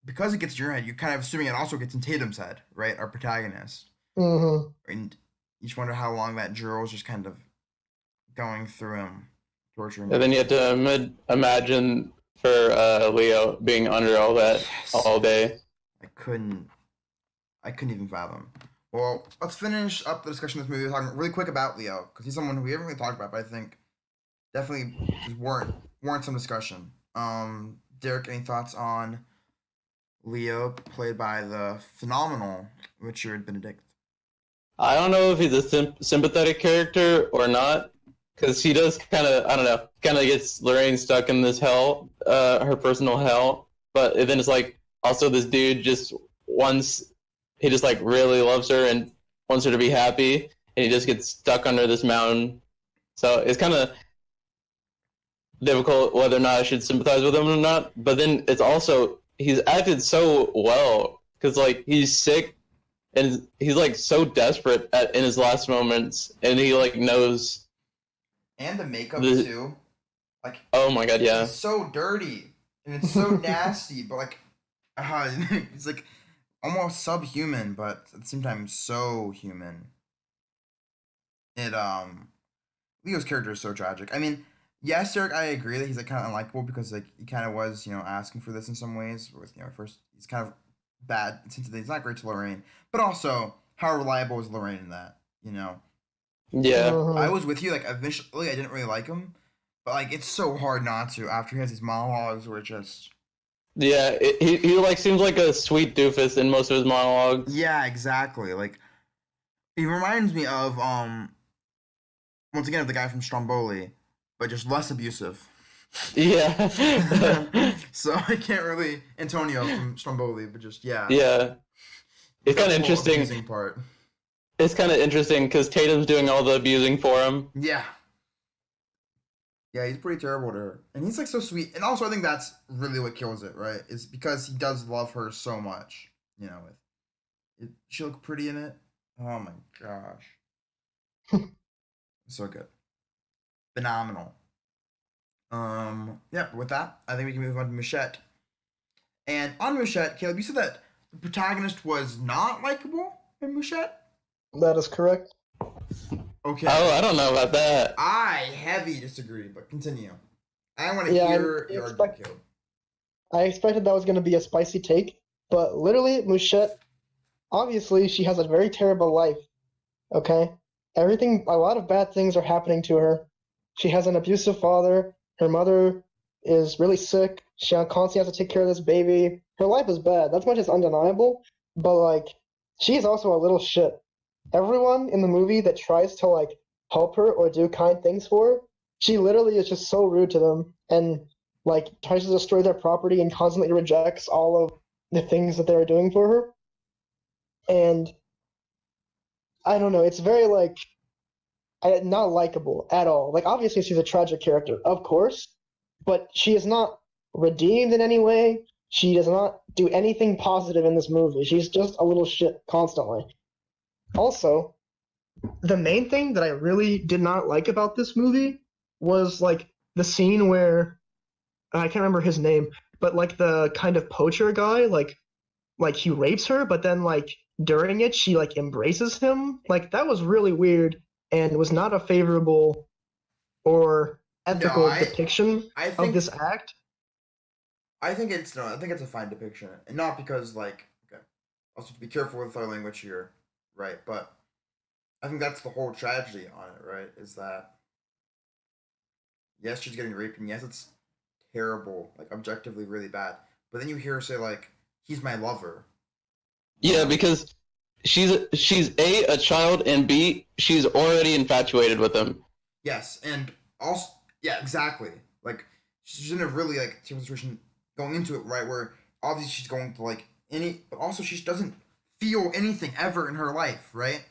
because it gets in your head, you're kind of assuming it also gets in Tatum's head, right? Our protagonist. hmm And you just wonder how long that drill is just kind of going through him, torturing And him. then you have to imagine for Leo being under all that Yes. all day. I couldn't. I couldn't even fathom. Well, let's finish up the discussion of this movie. We're talking really quick about Leo because he's someone who we haven't really talked about, but I think definitely warrant some discussion. Derek, any thoughts on Leo, played by the phenomenal Richard Benedict? I don't know if he's a sympathetic character or not, because he does kind of, I don't know, kind of gets Lorraine stuck in this hell, her personal hell. But then it's like, also this dude just wants, he just like really loves her and wants her to be happy, and he just gets stuck under this mountain. So it's kind of difficult whether or not I should sympathize with him or not. But then it's also, he's acted so well, because like he's sick and he's like so desperate in his last moments, and he like knows And the makeup the. too. Like, Oh my god, yeah. he's so dirty and it's so nasty, but like, he's like almost subhuman, but at the same time so human. It Leo's character is so tragic. I mean, yes, Derek, I agree that he's like kind of unlikable because like he kind of was asking for this in some ways. With first he's kind of bad since he's not great to Lorraine, but also how reliable is Lorraine in that? Yeah, I hmm was with you. Like eventually, I didn't really like him, but like it's so hard not to after he has these monologues where it just Yeah, he like seems like a sweet doofus in most of his monologues. Yeah, exactly. Like he reminds me of once again of the guy from Stromboli, but just less abusive. Yeah. So I can't really Antonio from Stromboli, but just yeah, Yeah. It's without kind of the whole interesting. abusing part. It's kind of interesting because Tatum's doing all the abusing for him. Yeah, yeah, he's pretty terrible to her, and he's like so sweet. And also, I think that's really what kills it, right? Is because he does love her so much. You know, she look pretty in it. Oh my gosh, so good, phenomenal. Yeah. With that, I think we can move on to Mouchette. And on Mouchette, Caleb, you said that the protagonist was not likable in Mouchette. That is correct. Okay. Oh, I don't know about that. I heavy disagree, but continue. I want to Yeah, hear I your argument, expect- Caleb. I expected that was going to be a spicy take, but literally, Mouchette, obviously, she has a very terrible life. Okay? A lot of bad things are happening to her. She has an abusive father. Her mother is really sick. She constantly has to take care of this baby. Her life is bad. That's much is undeniable. But, like, she's also a little shit. Everyone in the movie that tries to, like, help her or do kind things for her, she literally is just so rude to them and, like, tries to destroy their property and constantly rejects all of the things that they're doing for her. And I don't know. It's very like not likable at all. Like obviously she's a tragic character, of course, but she is not redeemed in any way. She does not do anything positive in this movie. She's just a little shit constantly. Also, the main thing that I really did not like about this movie was like the scene where I can't remember his name, but like the kind of poacher guy, like he rapes her, but then like during it she like embraces him. Like that was really weird and was not a favorable or No, ethical depiction I of think this act. I think it's no, I think it's a fine depiction, and not because like okay, also to be careful with our language here, right? But I think that's the whole tragedy on it, right? Is that yes, she's getting raped, and yes, it's terrible, like objectively really bad. But then you hear her say like, "He's my lover." Yeah, because she's a child, and B, she's already infatuated with him. Yes, and also yeah, exactly. Like she's in a really like terrible situation going into it, right? Where obviously she's going to like but also she doesn't feel anything ever in her life, right?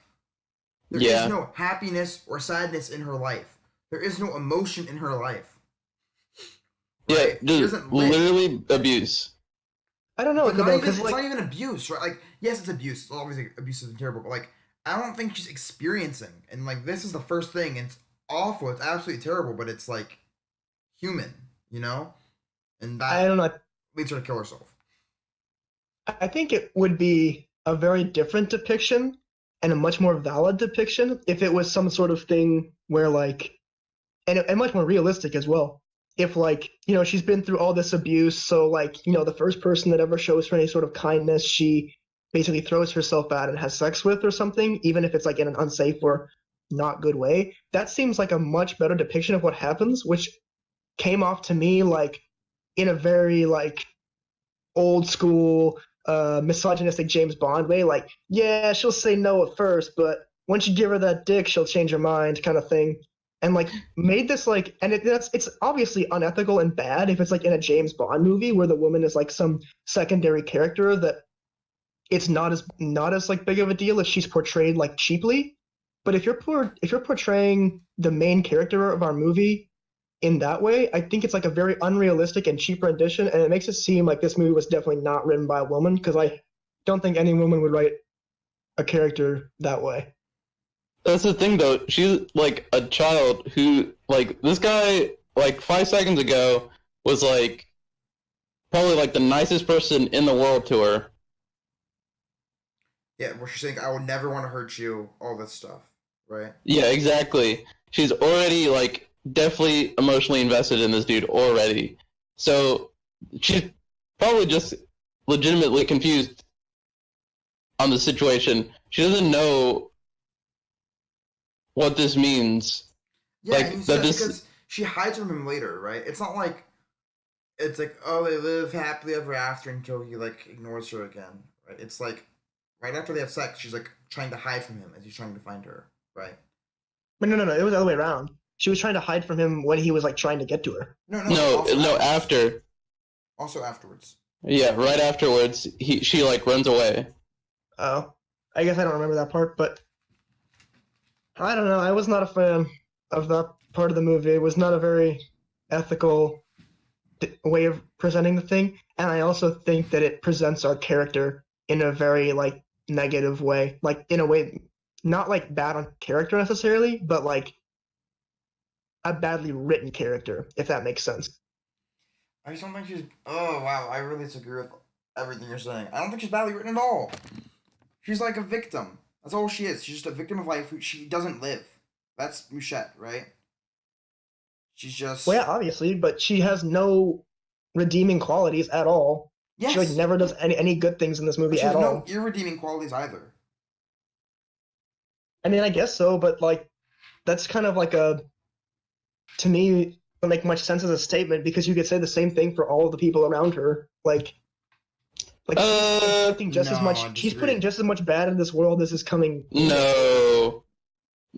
There is Yeah. no happiness or sadness in her life. There is no emotion in her life. Yeah, Right? She just doesn't live. literally abuse. I don't know But not though, even because it's like not even abuse, right? Like yes, it's abuse. It's obviously abuse is terrible, but like I don't think she's experiencing. And like this is the first thing. And it's awful. It's absolutely terrible. But it's like human, you know, and I that don't know. leads her to kill herself. I think it would be a very different depiction and a much more valid depiction if it was some sort of thing where like and much more realistic as well. If like she's been through all this abuse, so like the first person that ever shows her any sort of kindness, she basically throws herself out and has sex with or something, even if it's like in an unsafe or not good way. That seems like a much better depiction of what happens, which came off to me like in a very like old school misogynistic James Bond way. Like, yeah, she'll say no at first, but once you give her that dick, she'll change her mind, kind of thing. And like made this like, and it's obviously unethical and bad if it's like in a James Bond movie where the woman is like some secondary character that it's not as like big of a deal if she's portrayed like cheaply. But if you're portraying the main character of our movie in that way, I think it's like a very unrealistic and cheap rendition, and it makes it seem like this movie was definitely not written by a woman because I don't think any woman would write a character that way. That's the thing, though. She's like a child who, like, this guy, like 5 seconds ago, was like probably like the nicest person in the world to her. Yeah, where she's saying, "I would never want to hurt you," all this stuff, right? Yeah, exactly. She's already like definitely emotionally invested in this dude already. So she's probably just legitimately confused on the situation. She doesn't know what this means. Yeah, Like, and you that said this- because she hides from him later, right? It's not like it's like, oh, they live happily ever after until he like ignores her again, right? It's like right after they have sex, she's like trying to hide from him as he's trying to find her, right? But no, it was the other way around. She was trying to hide from him when he was like trying to get to her. No, No, also no, afterwards. after. Also afterwards. Yeah, right afterwards, she like runs away. Oh, I guess I don't remember that part, but I don't know. I was not a fan of that part of the movie. It was not a very ethical way of presenting the thing, and I also think that it presents our character in a very like negative way, like in a way not like bad on character necessarily, but like a badly written character, if that makes sense. I just don't think she's. Oh wow, I really disagree with everything you're saying. I don't think she's badly written at all. She's like a victim. That's all she is. She's just a victim of life. She doesn't live. That's Mouchette, right? She's just. Well, yeah, obviously, but she has no redeeming qualities at all. Yes. She like never does any good things in this But movie she has at no all. irredeeming qualities either. I mean, I guess so, but like that's kind of like a to me doesn't make much sense as a statement because you could say the same thing for all of the people around her. Like she's putting just as No, much. I She's disagree. putting just as much bad in this world as is coming. No.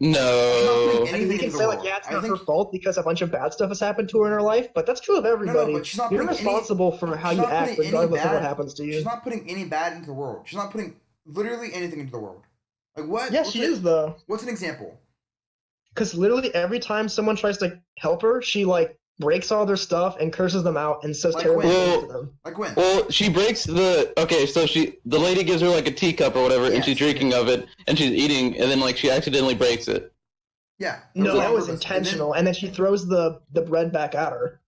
She's not putting I mean, we anything can into say the like, world. yeah, it's I not her think fault because a bunch of bad stuff has happened to her in her life, but that's true of everybody. but she's not You're putting responsible for how she's you not act, putting any regardless of what bad- happens to you. she's not putting any bad into the world. She's not putting literally anything into the world. Like what? Yes, she is though. What's an example? Because literally every time someone tries to help her, she like breaks all their stuff and curses them out and says Like terrible when? things to them. Like when? Well, she breaks the so the lady gives her like a teacup or whatever, and Yes. she's drinking of it, and she's eating, and then like she accidentally breaks it. Yeah. No, on that was purpose. intentional. And then she throws the bread back at her.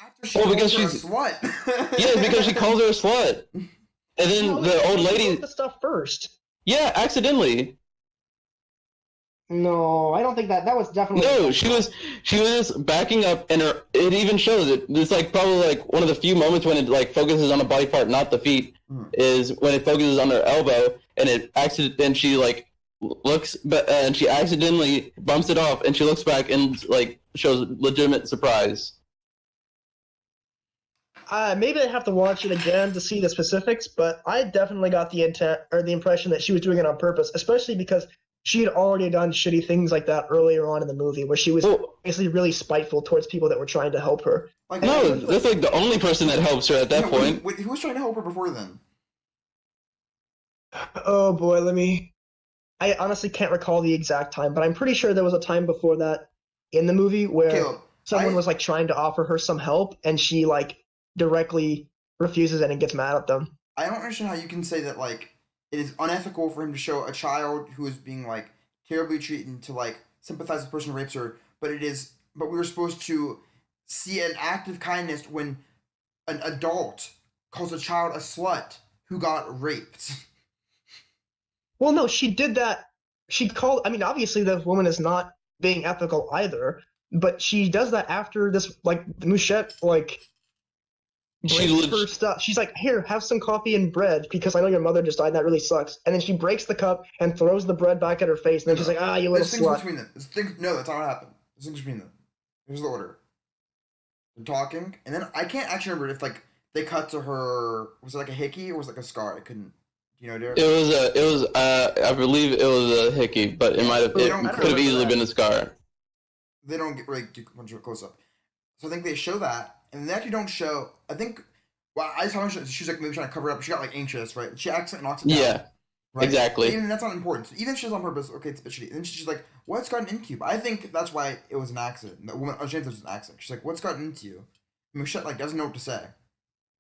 After she Well, because calls her she's- a slut. Yeah, because she calls her a slut, and then No, the old she lady, wrote the stuff first. yeah, accidentally. No, I don't think that was definitely. No, she was backing up, and it even shows it. It's like probably like one of the few moments when it like focuses on a body part, not the feet, is when it focuses on her elbow, and and she like looks, and she accidentally bumps it off, and she looks back and like shows legitimate surprise. Maybe I have to watch it again to see the specifics, but I definitely got the intent or the impression that she was doing it on purpose, especially because she had already done shitty things like that earlier on in the movie, where she was Well, basically really spiteful towards people that were trying to help her. Like, no, that's like the only person that helps her at that point. Who was trying to help her before then? Oh boy, I honestly can't recall the exact time, but I'm pretty sure there was a time before that in the movie where Caleb, someone was like trying to offer her some help, and she like directly refuses it and gets mad at them. I don't understand how you can say that like it is unethical for him to show a child who is being like terribly treated to like sympathize with the person who rapes her, but we were supposed to see an act of kindness when an adult calls a child a slut who got raped. Well, no, she did that. I mean, obviously the woman is not being ethical either, but she does that after this, like, Mouchette, like, breaks her stuff. She's like, here, have some coffee and bread, because I know your mother just died, and that really sucks. And then she breaks the cup and throws the bread back at her face, and then she's like, you little There's things slut. between them. No, that's not what happened. There's things between them. Here's the order. They're talking, and then I can't actually remember if like they cut to her. Was it like a hickey or was it like a scar? I couldn't. You know, Derek? It was I believe it was a hickey, but it I don't could have remember easily that. been a scar. They don't get really too close up. So I think they show that, and they actually don't show. I think. Well, I saw her. She was like maybe trying to cover it up. She got like anxious, right? She accidentally knocks it down. Yeah, right? exactly. Even that's not important. So even if she's on purpose, okay, it's shitty. And then she's like, "What's gotten into you?" But I think that's why it was an accident. The woman, James, it was an accident. She's like, "What's gotten into you?" And Mouchette like doesn't know what to say,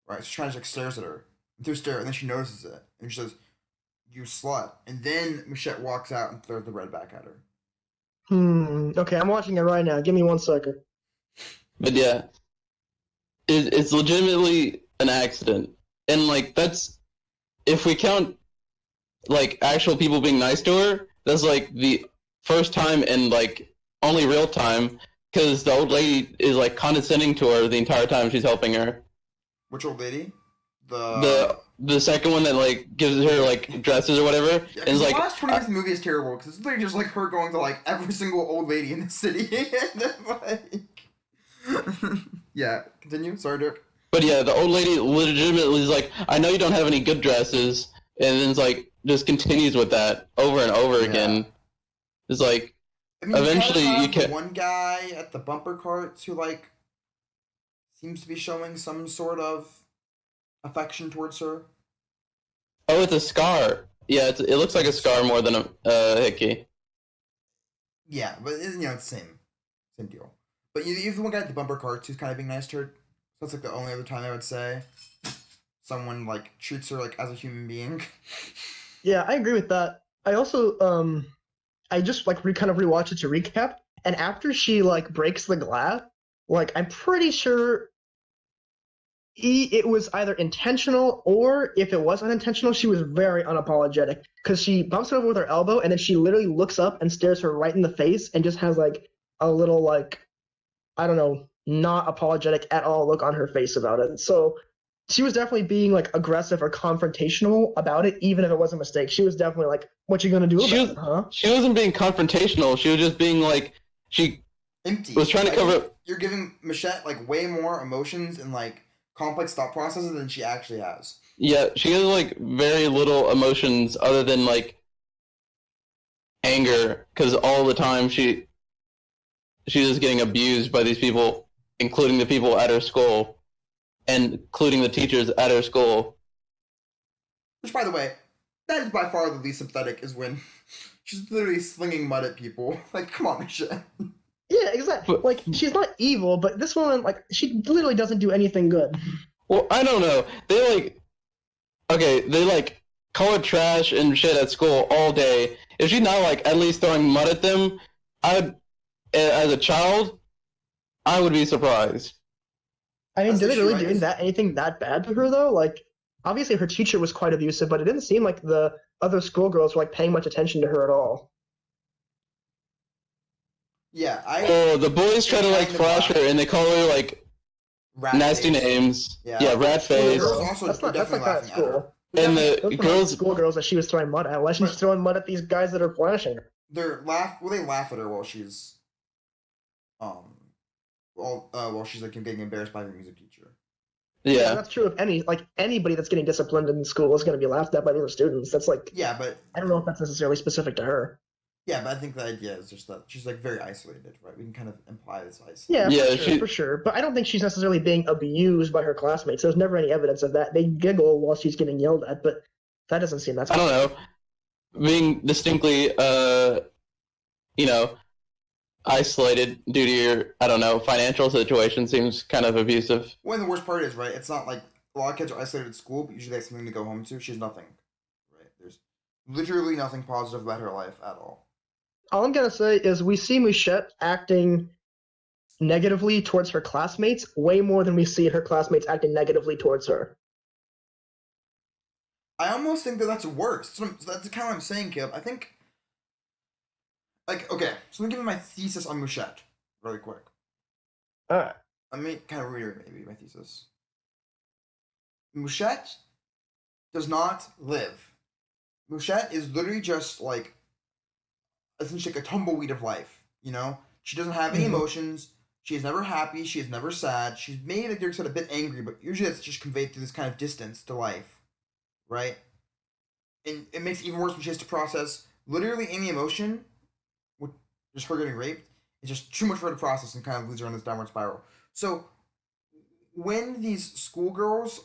right? So she kind of like stares at her, through stare, and then she notices it, and she says, "You slut." And then Mouchette walks out and throws the bread back at her. Okay, I'm watching it right now. Give me 1 second. But yeah, it's legitimately an accident, and like that's if we count like actual people being nice to her, that's like the first time and like only real time, because the old lady is like condescending to her the entire time she's helping her. Which old lady? The second one that like gives her like dresses or whatever, Yeah, and is the like last 20 minutes of the movie is terrible because it's literally just like her going to like every single old lady in the city. And then, like... Yeah, continue. Sorry, Dirk. But yeah, the old lady legitimately is like, I know you don't have any good dresses, and then it's like just continues with that over and over again. It's like I mean, eventually you you kind of have can. the one guy at the bumper carts who like seems to be showing some sort of affection towards her. Oh, it's a scar. Yeah, it looks like a scar more than a hickey. Yeah, but it's the same deal. But you have the one guy at the bumper carts who's kind of being nice to her. So that's like the only other time I would say someone like treats her like as a human being. Yeah, I agree with that. I also I just like kind of rewatched it to recap, and after she like breaks the glass, like I'm pretty sure it was either intentional, or if it was unintentional, she was very unapologetic because she bumps her over with her elbow and then she literally looks up and stares her right in the face and just has like a little like, I don't know, not apologetic at all look on her face about it. So she was definitely being like aggressive or confrontational about it, even if it was a mistake. She was definitely like, "What you gonna do about it, huh?" She wasn't being confrontational. She was just being like, she Empty. was trying to cover. You're giving Mouchette like way more emotions and like complex thought processes than she actually has. Yeah, she has like very little emotions other than like anger, because all the time she is getting abused by these people, including the people at her school, and including the teachers at her school. Which, by the way, that is by far the least sympathetic. Is when she's literally slinging mud at people. Like, come on, Mouchette. Yeah, exactly. Like she's not evil, but this woman, like, she literally doesn't do anything good. Well, I don't know. They like call her trash and shit at school all day. If she's not like at least throwing mud at them, as a child, I would be surprised. I mean, That's did the they really issue, right? doing that anything that bad to her though? Like, obviously her teacher was quite abusive, but it didn't seem like the other schoolgirls were like paying much attention to her at all. Yeah, The boys try to like flash her, and they call her like rat nasty face. names. Yeah, rat face. The girls also That's not definitely like that at laughing at her. school. And Those the were girls, not schoolgirls that she was throwing mud at. Why is she throwing mud at these guys that are flashing her? They laugh at her while she's while she's like getting embarrassed by her music teacher. yeah, that's true of anybody that's getting disciplined in school is going to be laughed at by the other students. That's like, Yeah, but I don't know if that's necessarily specific to her. yeah, but I think the idea is just that she's like very isolated, right? We can kind of imply this isolation. Yeah, Yeah, for sure. But I don't think she's necessarily being abused by her classmates. There's never any evidence of that. They giggle while she's getting yelled at, but that doesn't seem that. I don't know. Being distinctly, isolated due to your, I don't know, financial situation seems kind of abusive. Well, and the worst part is, right, it's not like a lot of kids are isolated at school, but usually they have something to go home to. She has nothing, right? There's literally nothing positive about her life at all. All I'm going to say is we see Mouchette acting negatively towards her classmates way more than we see her classmates acting negatively towards her. I almost think that that's worse. So that's kind of what I'm saying, Caleb. I think, like, okay, so let me give you my thesis on Mouchette really quick. Alright. Let me kind of reiterate maybe my thesis. Mouchette does not live. Mouchette is literally just like essentially like a tumbleweed of life. She doesn't have any emotions. She is never happy. She is never sad. She's maybe, like Derek said, a bit angry, but usually that's just conveyed through this kind of distance to life, right? And it makes it even worse when she has to process literally any emotion, with just her getting raped. It's just too much for her to process and kind of leads her on this downward spiral. So when these schoolgirls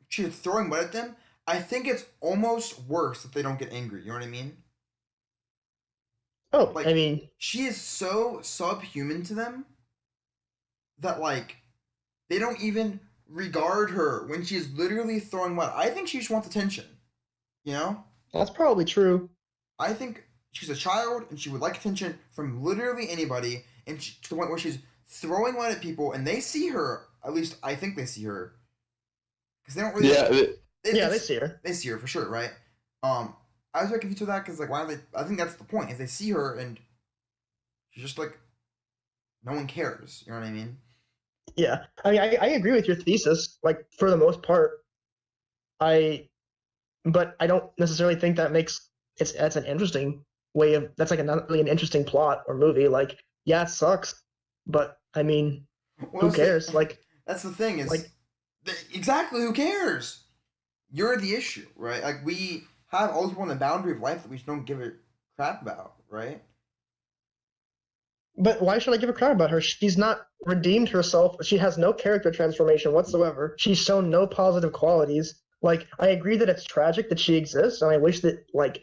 she's throwing mud at them, I think it's almost worse that they don't get angry. You know what I mean? Oh, Like, I mean, she is so subhuman to them that, like, they don't even regard her when she's literally throwing mud. I think she just wants attention. that's probably true. I think she's a child and she would like attention from literally anybody, and to the point where she's throwing mud at people, and they see her. At least I think they see her, because they don't really. Yeah, They see her. They see her for sure, right? I was very confused with that because, like, why are they? I think that's the point. Is they see her and she's just like, no one cares. You know what I mean? Yeah, I mean, I agree with your thesis, like, for the most part. But I don't necessarily think that that's an interesting way of, that's like not really an interesting plot or movie. Like, yeah, it sucks, but I mean, Well, Who cares? that's the thing is, like exactly, who cares? You're the issue, right? Like, we have all these people on the boundary of life that we just don't give a crap about, right? But why should I give a crap about her? She's not redeemed herself. She has no character transformation whatsoever. She's shown no positive qualities. Like, I agree that it's tragic that she exists, and I wish that, like,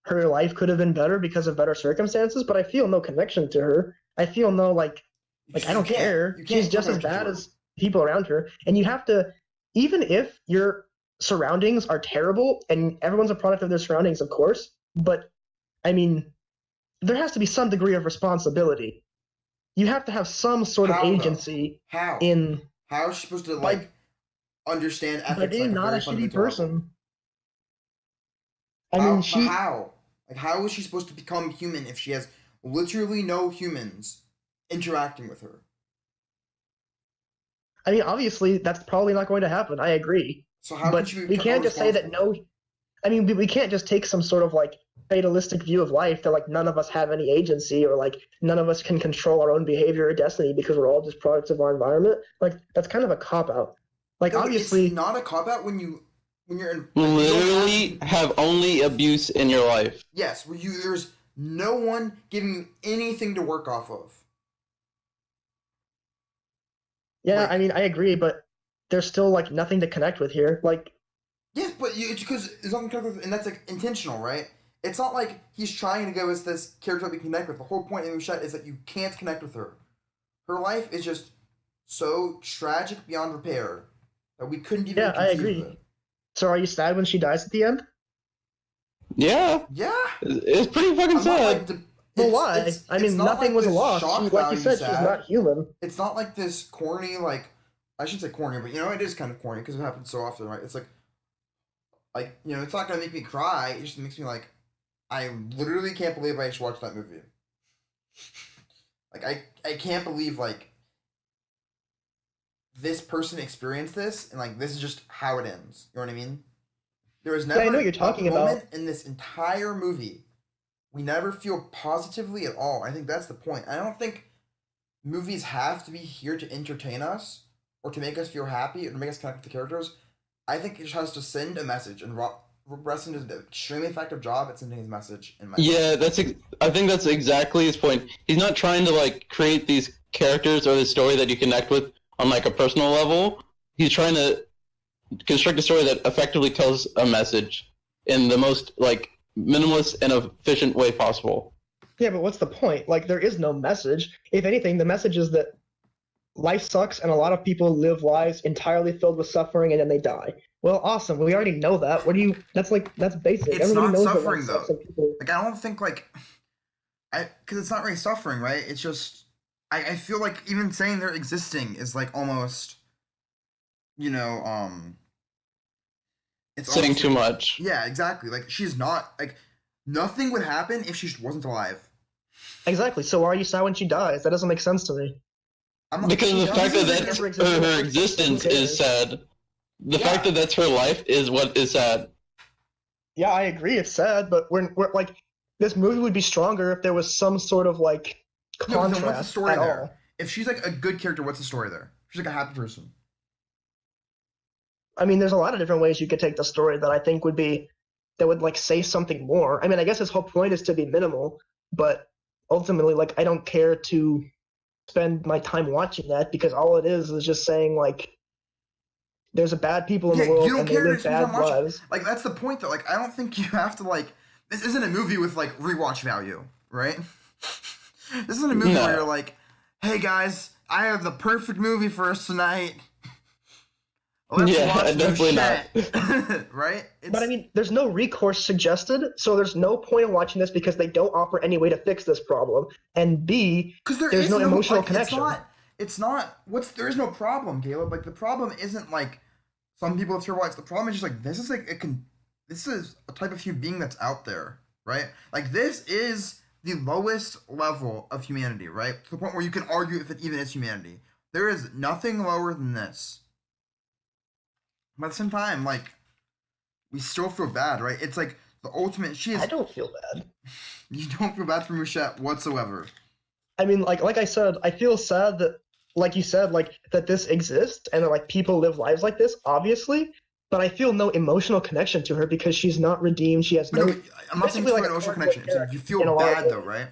her life could have been better because of better circumstances, but I feel no connection to her. I feel no, I don't care. You can't She's just as connection to bad her. as people around her. And you have to, even if your surroundings are terrible, and everyone's a product of their surroundings, of course, but, I mean, there has to be some degree of responsibility. You have to have some sort of How, though? agency How? in How is she supposed to, by, like, understand by ethics being like a not a very shitty fundamental level? person. I mean, But how? Like, how is she supposed to become human if she has literally no humans interacting with her? I mean, obviously, that's probably not going to happen. I agree. So how can But she we become can't just say that responsible? no. I mean, we can't just take some sort of fatalistic view of life that none of us have any agency or none of us can control our own behavior or destiny because we're all just products of our environment. That's kind of a cop out. No, but it's Obviously, not a cop out when you're in Literally have only abuse in your life. yes, where there's no one giving you anything to work off of. yeah, Like, I mean, I agree, but there's still nothing to connect with here. yes, but it's because it's not and that's like intentional, right? It's not like he's trying to go as this character that we connect with. The whole point of Mouchette is that you can't connect with her. Her life is just so tragic beyond repair that we couldn't even Yeah, I conceive of agree. it. So are you sad when she dies at the end? Yeah, Yeah, it's pretty fucking I'm not like sad. Well, why? I mean, not nothing like was this lost. shock Like you value said, she's sad. not human. It's not like this corny, I shouldn't say corny, but it is kind of corny because it happens so often, right? It's it's not gonna make me cry. It just makes me I literally can't believe I just watched that movie. I can't believe this person experienced this and this is just how it ends. You know what I mean? There was never I know what you're talking a about. moment in this entire movie we never feel positively at all. I think that's the point. I don't think movies have to be here to entertain us or to make us feel happy or to make us connect with the characters. I think it just has to send a message, and Bresson does an extremely effective job at sending his message. Yeah, I think that's exactly his point. He's not trying to create these characters or this story that you connect with on a personal level. He's trying to construct a story that effectively tells a message in the most minimalist and efficient way possible. Yeah, but what's the point? There is no message. If anything, the message is that life sucks and a lot of people live lives entirely filled with suffering and then they die. Well, awesome. We already know that. That's basic. It's Everybody not knows suffering that life though. sucks and people... I don't think because it's not really suffering, right? It's just I feel like even saying they're existing is almost it's Saying almost, too much. yeah, exactly. She's not nothing would happen if she wasn't alive. Exactly. So why are you sad when she dies? That doesn't make sense to me. Because the fact that her existence existence is sad. The fact that that's her life is what is sad. Yeah, I agree. It's sad, but we're this movie would be stronger if there was some sort of contrast. No, then what's the story at there? all. If she's a good character, what's the story there? She's a happy person. I mean, there's a lot of different ways you could take the story that I think would say something more. I mean, I guess his whole point is to be minimal, but ultimately, I don't care to spend my time watching that because all it is just saying there's a bad people in the world and they live bad lives. That's the point though. I don't think you have to this isn't a movie with rewatch value, right? This isn't a movie where you're hey guys, I have the perfect movie for us tonight. Let's watch definitely not. Right? But I mean, there's no recourse suggested, so there's no point in watching this because they don't offer any way to fix this problem. And B, there's no emotional connection. It's not. There is no problem, Caleb. The problem isn't some people have terrible lives. The problem is just this is this is a type of human being that's out there, right? This is the lowest level of humanity, right? To the point where you can argue if it even is humanity. There is nothing lower than this. But at the same time, we still feel bad, right? It's the ultimate. I don't feel bad. You don't feel bad for Mouchette whatsoever. I mean, like I said, I feel sad that like you said, like that this exists and that like people live lives like this, obviously. But I feel no emotional connection to her because she's not redeemed. She has no. Okay, I'm not saying Basically it's like an a emotional cardboard connection. I'm saying you character feel in a lot of bad though, ways. right?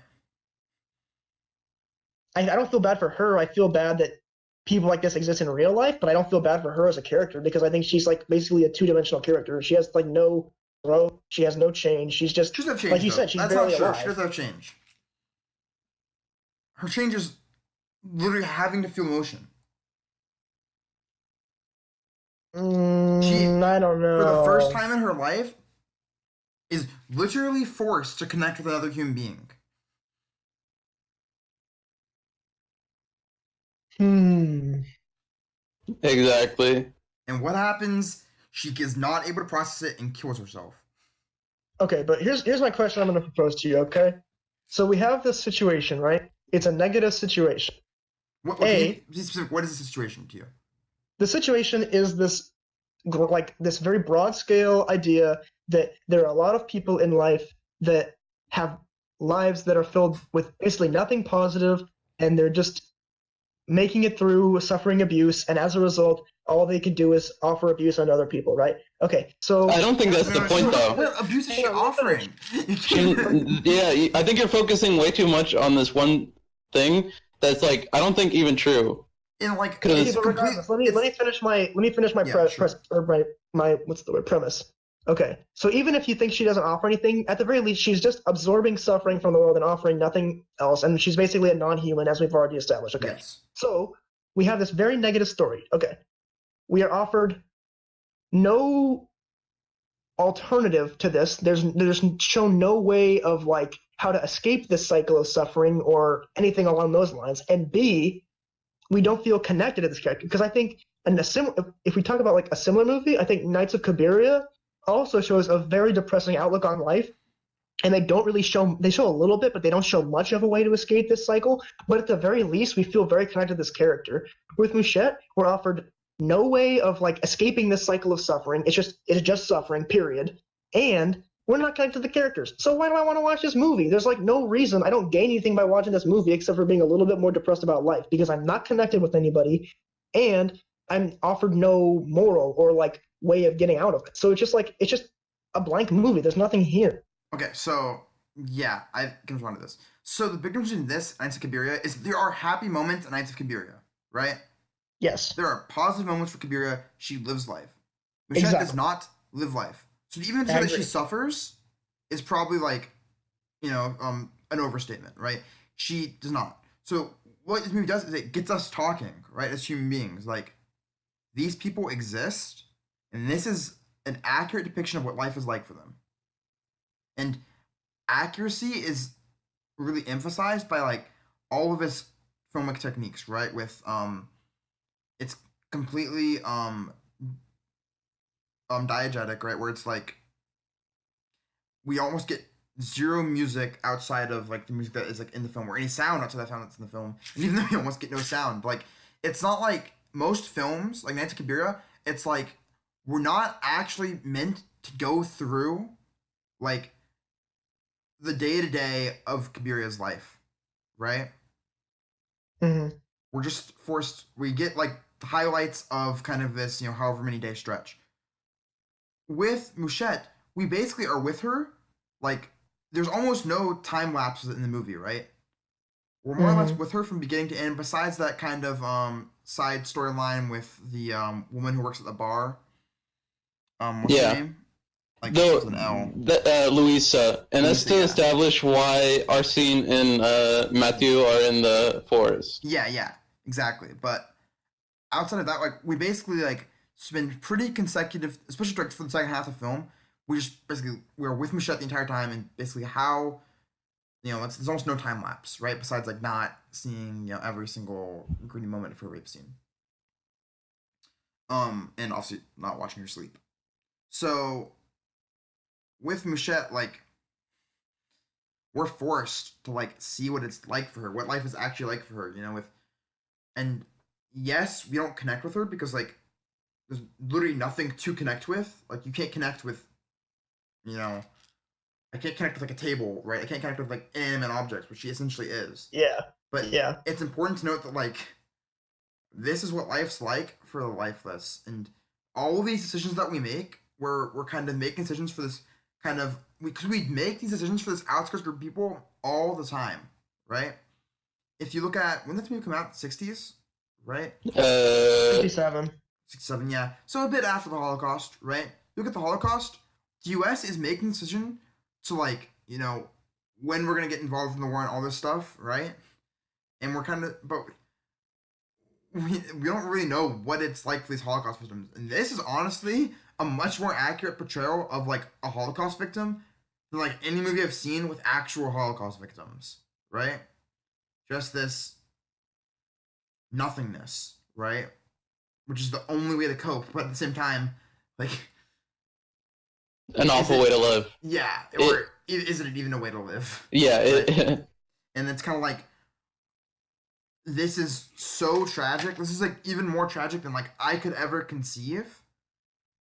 I don't feel bad for her. I feel bad that people like this exist in real life, but I don't feel bad for her as a character because I think she's like basically a two-dimensional character. She has like no growth. She has no change. She's just She doesn't have like change you though. said. She's That's not barely true. She alive. doesn't have change. Her change is literally having to feel emotion. She, I don't for the first know. time in her life, is literally forced to connect with another human being. Hmm. Exactly. And what happens? She is not able to process it and kills herself. Okay, but here's my question I'm going to propose to you, okay? So we have this situation, right? It's a negative situation. What can you A, be specific? What is the situation to you? the situation is this like this very broad scale idea that there are a lot of people in life that have lives that are filled with basically nothing positive and they're just making it through suffering abuse and as a result all they can do is offer abuse on other people, right? Okay, I so don't think that's the No, point, though. what abuse is hang she on, let me offering? You She, can't. yeah, I think you're focusing way too much on this one thing that's like I don't think even true. In like, okay, it's Because but complete. regardless, let It's me finish my yeah, sure. my what's the word, premise. Okay, so even if you think she doesn't offer anything, at the very least, she's just absorbing suffering from the world and offering nothing else, and she's basically a non-human, as we've already established. Okay, Yes. so we have this very negative story. Okay, we are offered no alternative to this. There's shown no way of like how to escape this cycle of suffering or anything along those lines. And B, we don't feel connected to this character because I think in a if we talk about like a similar movie, I think Knights of Cabiria also shows a very depressing outlook on life. And they don't really show, they show a little bit, but they don't show much of a way to escape this cycle. But at the very least, we feel very connected to this character. With Mouchette, we're offered no way of like escaping this cycle of suffering. It's just suffering, period. And we're not connected to the characters. So why do I want to watch this movie? There's like no reason. I don't gain anything by watching this movie except for being a little bit more depressed about life because I'm not connected with anybody and I'm offered no moral or like way of getting out of it. So it's just a blank movie. There's nothing here. Okay, so yeah, I can respond to this. So the big difference between this and Knights of Cabiria is there are happy moments in Knights of Cabiria, right? Yes, There are positive moments for Cabiria. She lives life. Mouchette does exactly. not live life. So even to I say that she agree. suffers is probably like, an overstatement, right? She does not. So what this movie does is it gets us talking, right, as human beings. Like, these people exist, and this is an accurate depiction of what life is like for them. And accuracy is really emphasized by like all of his filmic techniques, right? With it's completely diegetic, right? Where it's like we almost get zero music outside of like the music that is like in the film, or any sound outside that sound that's in the film. And even though we almost get no sound, like it's not like most films, like Knights of Cabiria, it's like we're not actually meant to go through like the day to day of Kabiria's life, right? Hmm. We're just forced. We get like the highlights of kind of this, however many day stretch. With Mouchette, we basically are with her. Like, there's almost no time lapses in the movie, right? We're more or less Hmm. with her from beginning to end. Besides that kind of side storyline with the woman who works at the bar. What's her yeah, name? Like starts though with an L. Louisa, and that's Louisa, to yeah. establish why our scene in Matthew are in the forest. Yeah, yeah, exactly. But outside of that, like we basically like spend pretty consecutive, especially for the second half of the film. We just basically we're with Mouchette the entire time, and basically how there's almost no time lapse, right? Besides like not seeing every single gritty moment of her rape scene, and obviously not watching her sleep. So with Mouchette, like we're forced to like see what it's like for her, what life is actually like for her, with and yes, we don't connect with her because like there's literally nothing to connect with. Like you can't connect with, you know, I can't connect with like a table, right? I can't connect with like inanimate objects, which she essentially is. Yeah, But yeah. it's important to note that like this is what life's like for the lifeless, and all of these decisions that we make, we're kind of making decisions for this kind of because we make these decisions for this outskirts group of people all the time, right? If you look at when did this movie come out, the 60s, right? 57. 67, yeah. So a bit after the Holocaust, right? Look at the Holocaust. The U.S. is making a decision to like, when we're gonna get involved in the war and all this stuff, right? And we're kind of, but we don't really know what it's like for these Holocaust victims. And this is honestly a much more accurate portrayal of like a Holocaust victim than like any movie I've seen with actual Holocaust victims, right? Just this nothingness, right? Which is the only way to cope, but at the same time, like an awful way to live. Yeah, or isn't it even a way to live? Yeah, right? And it's kind of like this is so tragic. This is like even more tragic than like I could ever conceive,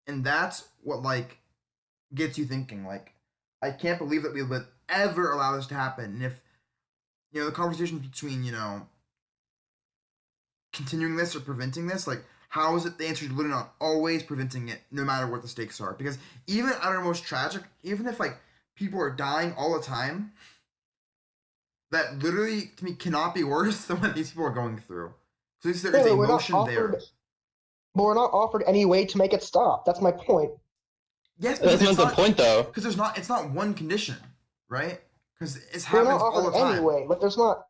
and that's what like gets you thinking. Like, I can't believe that we would ever allow this to happen. And if the conversations between continuing this or preventing this, like, how is it the answer is literally not always preventing it, no matter what the stakes are? Because even at our most tragic, even if like people are dying all the time, that literally to me cannot be worse than what these people are going through. So at least there is emotion there. But we're not offered any way to make it stop. That's my point. Yes, that's not the point though. Because it's not one condition, right? Because it happens all the time. Anyway, but there's not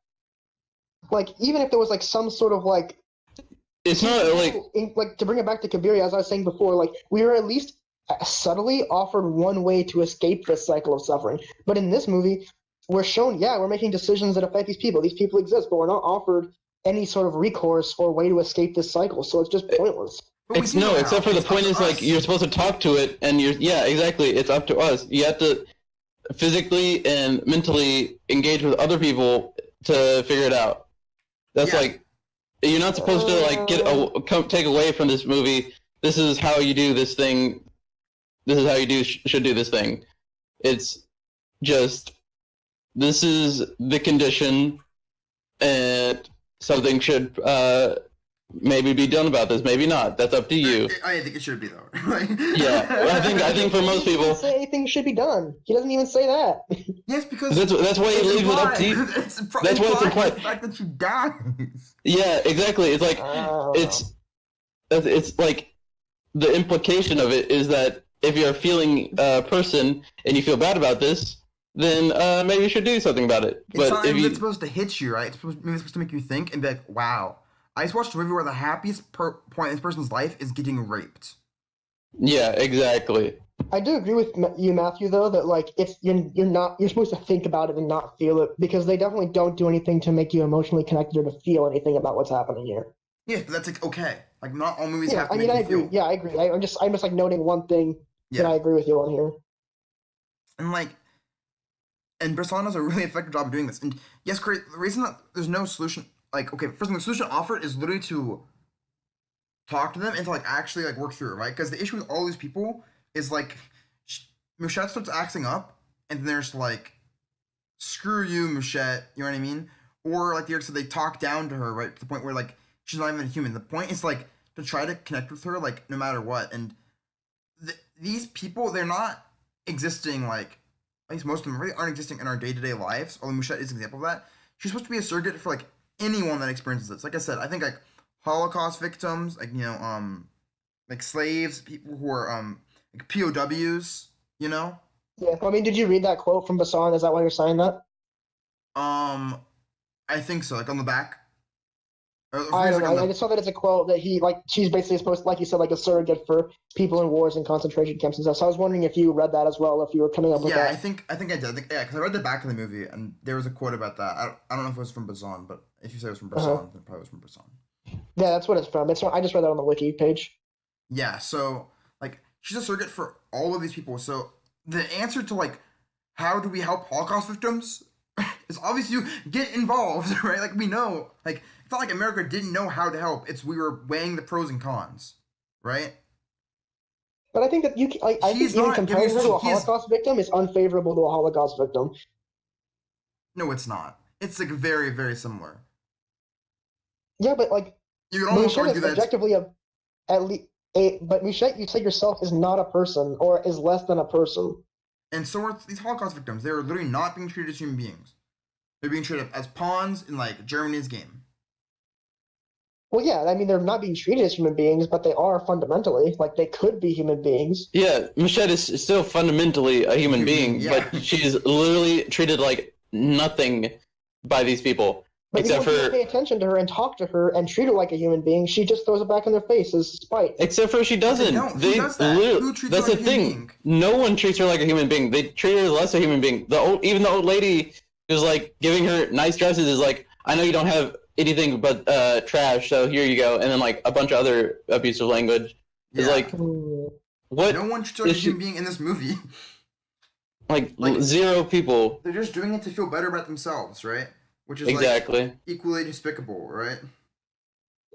like even if there was like some sort of like. It's not like to bring it back to Kabiri, as I was saying before, like we were at least subtly offered one way to escape this cycle of suffering. But in this movie, we're shown, we're making decisions that affect these people. These people exist, but we're not offered any sort of recourse or way to escape this cycle. So it's just pointless. Except for the point is like you're supposed to talk to it, and exactly. It's up to us. You have to physically and mentally engage with other people to figure it out. That's like. You're not supposed to like take away from this movie. This is how you do this thing. This is how you should do this thing. It's just this is the condition, and something should maybe be done about this. Maybe not. That's up to you. I think it should be though. Yeah, I think for most people, say anything should be done. He doesn't even say that. Yes, because that's why he leaves it up to you. That's why it's implied. The fact that she dies. Yeah, exactly. It's like it's like the implication of it is that if you're a feeling person and you feel bad about this, then maybe you should do something about it. It's not even supposed to hit you, right? It's supposed to make you think and be like, wow. I just watched a movie where the happiest point in this person's life is getting raped. Yeah, exactly. I do agree with you, Matthew, though, that like you're supposed to think about it and not feel it, because they definitely don't do anything to make you emotionally connected or to feel anything about what's happening here. Yeah, but that's like okay. Like not all movies have to make you feel. Yeah, I agree. I'm just like noting one thing that I agree with you on here. And Bresson does a really effective job of doing this. And yes, the reason that there's no solution. Like, okay, first thing, the solution offered is literally to talk to them and to, like, actually, like, work through it, right? Because the issue with all these people is, like, Mouchette starts acting up, and then there's, like, screw you, Mouchette, you know what I mean? Or, like, they talk down to her, right, to the point where, like, she's not even a human. The point is, like, to try to connect with her, like, no matter what. And these people, they're not existing, like, at least most of them really aren't existing in our day-to-day lives, although Mouchette is an example of that. She's supposed to be a surrogate for, like, anyone that experiences this. Like I said, I think like Holocaust victims, like like slaves, people who are like POWs, Yeah, I mean, did you read that quote from Bresson? Is that why you're saying that? I think so. Like on the back. I don't know. I just saw that it's a quote that she's basically supposed to, like you said, like a surrogate for people in wars and concentration camps and stuff. So I was wondering if you read that as well, if you were coming up with that. Yeah, I think I did. Because I read the back of the movie and there was a quote about that. I don't know if it was from Bresson, but if you say it was from Bresson, then it probably was from Bresson. Yeah, that's what it's from. I just read that on the wiki page. Yeah, so like she's a surrogate for all of these people. So the answer to like how do we help Holocaust victims is obviously you get involved, right? Like we know, like it's not like America didn't know how to help. We were weighing the pros and cons, right? But I think that I think even comparing her to a Holocaust victim is unfavorable to a Holocaust victim. No, it's not. It's like very, very similar. Yeah, but like You can almost Mouchette argue is that it's, objectively at least but Mouchette, you say yourself, is not a person or is less than a person. and so are these Holocaust victims. They're literally not being treated as human beings. They're being treated as pawns in like Germany's game. Well, yeah, I mean, they're not being treated as human beings, but they are fundamentally. Like, they could be human beings. Yeah, Mouchette is still fundamentally a human being, Yeah. but she's literally treated like nothing by these people. But Except even when for people pay attention to her and talk to her and treat her like a human being, she just throws it back in their face as spite. Except for she doesn't. don't. Who does that? Who treats That's her the like a human thing. being? No one treats her like a human being. They treat her less a human being. Even the old lady who's like giving her nice dresses is like, I know you don't have anything but trash, so here you go. And then like a bunch of other abusive language. It's Yeah. like, what? No one treats her like a human being in this movie. Like Like- zero people. They're just doing it to feel better about themselves, right? Which is Exactly. like equally despicable, right?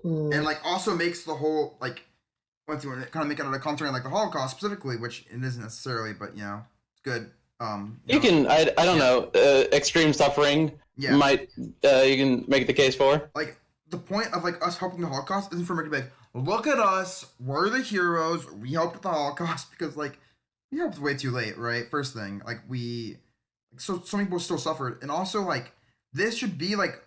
Hmm. And like also makes the whole like once you want to kind of make it out of content like the Holocaust specifically, which it isn't necessarily, but you know, it's good. You can, I don't know, extreme suffering Yeah. might, you can make the case for. Like the point of like us helping the Holocaust isn't for America to be like, look at us, we're the heroes, we helped with the Holocaust, because like we helped way too late, right? First thing, like we, so some people still suffered, and also like this should be like.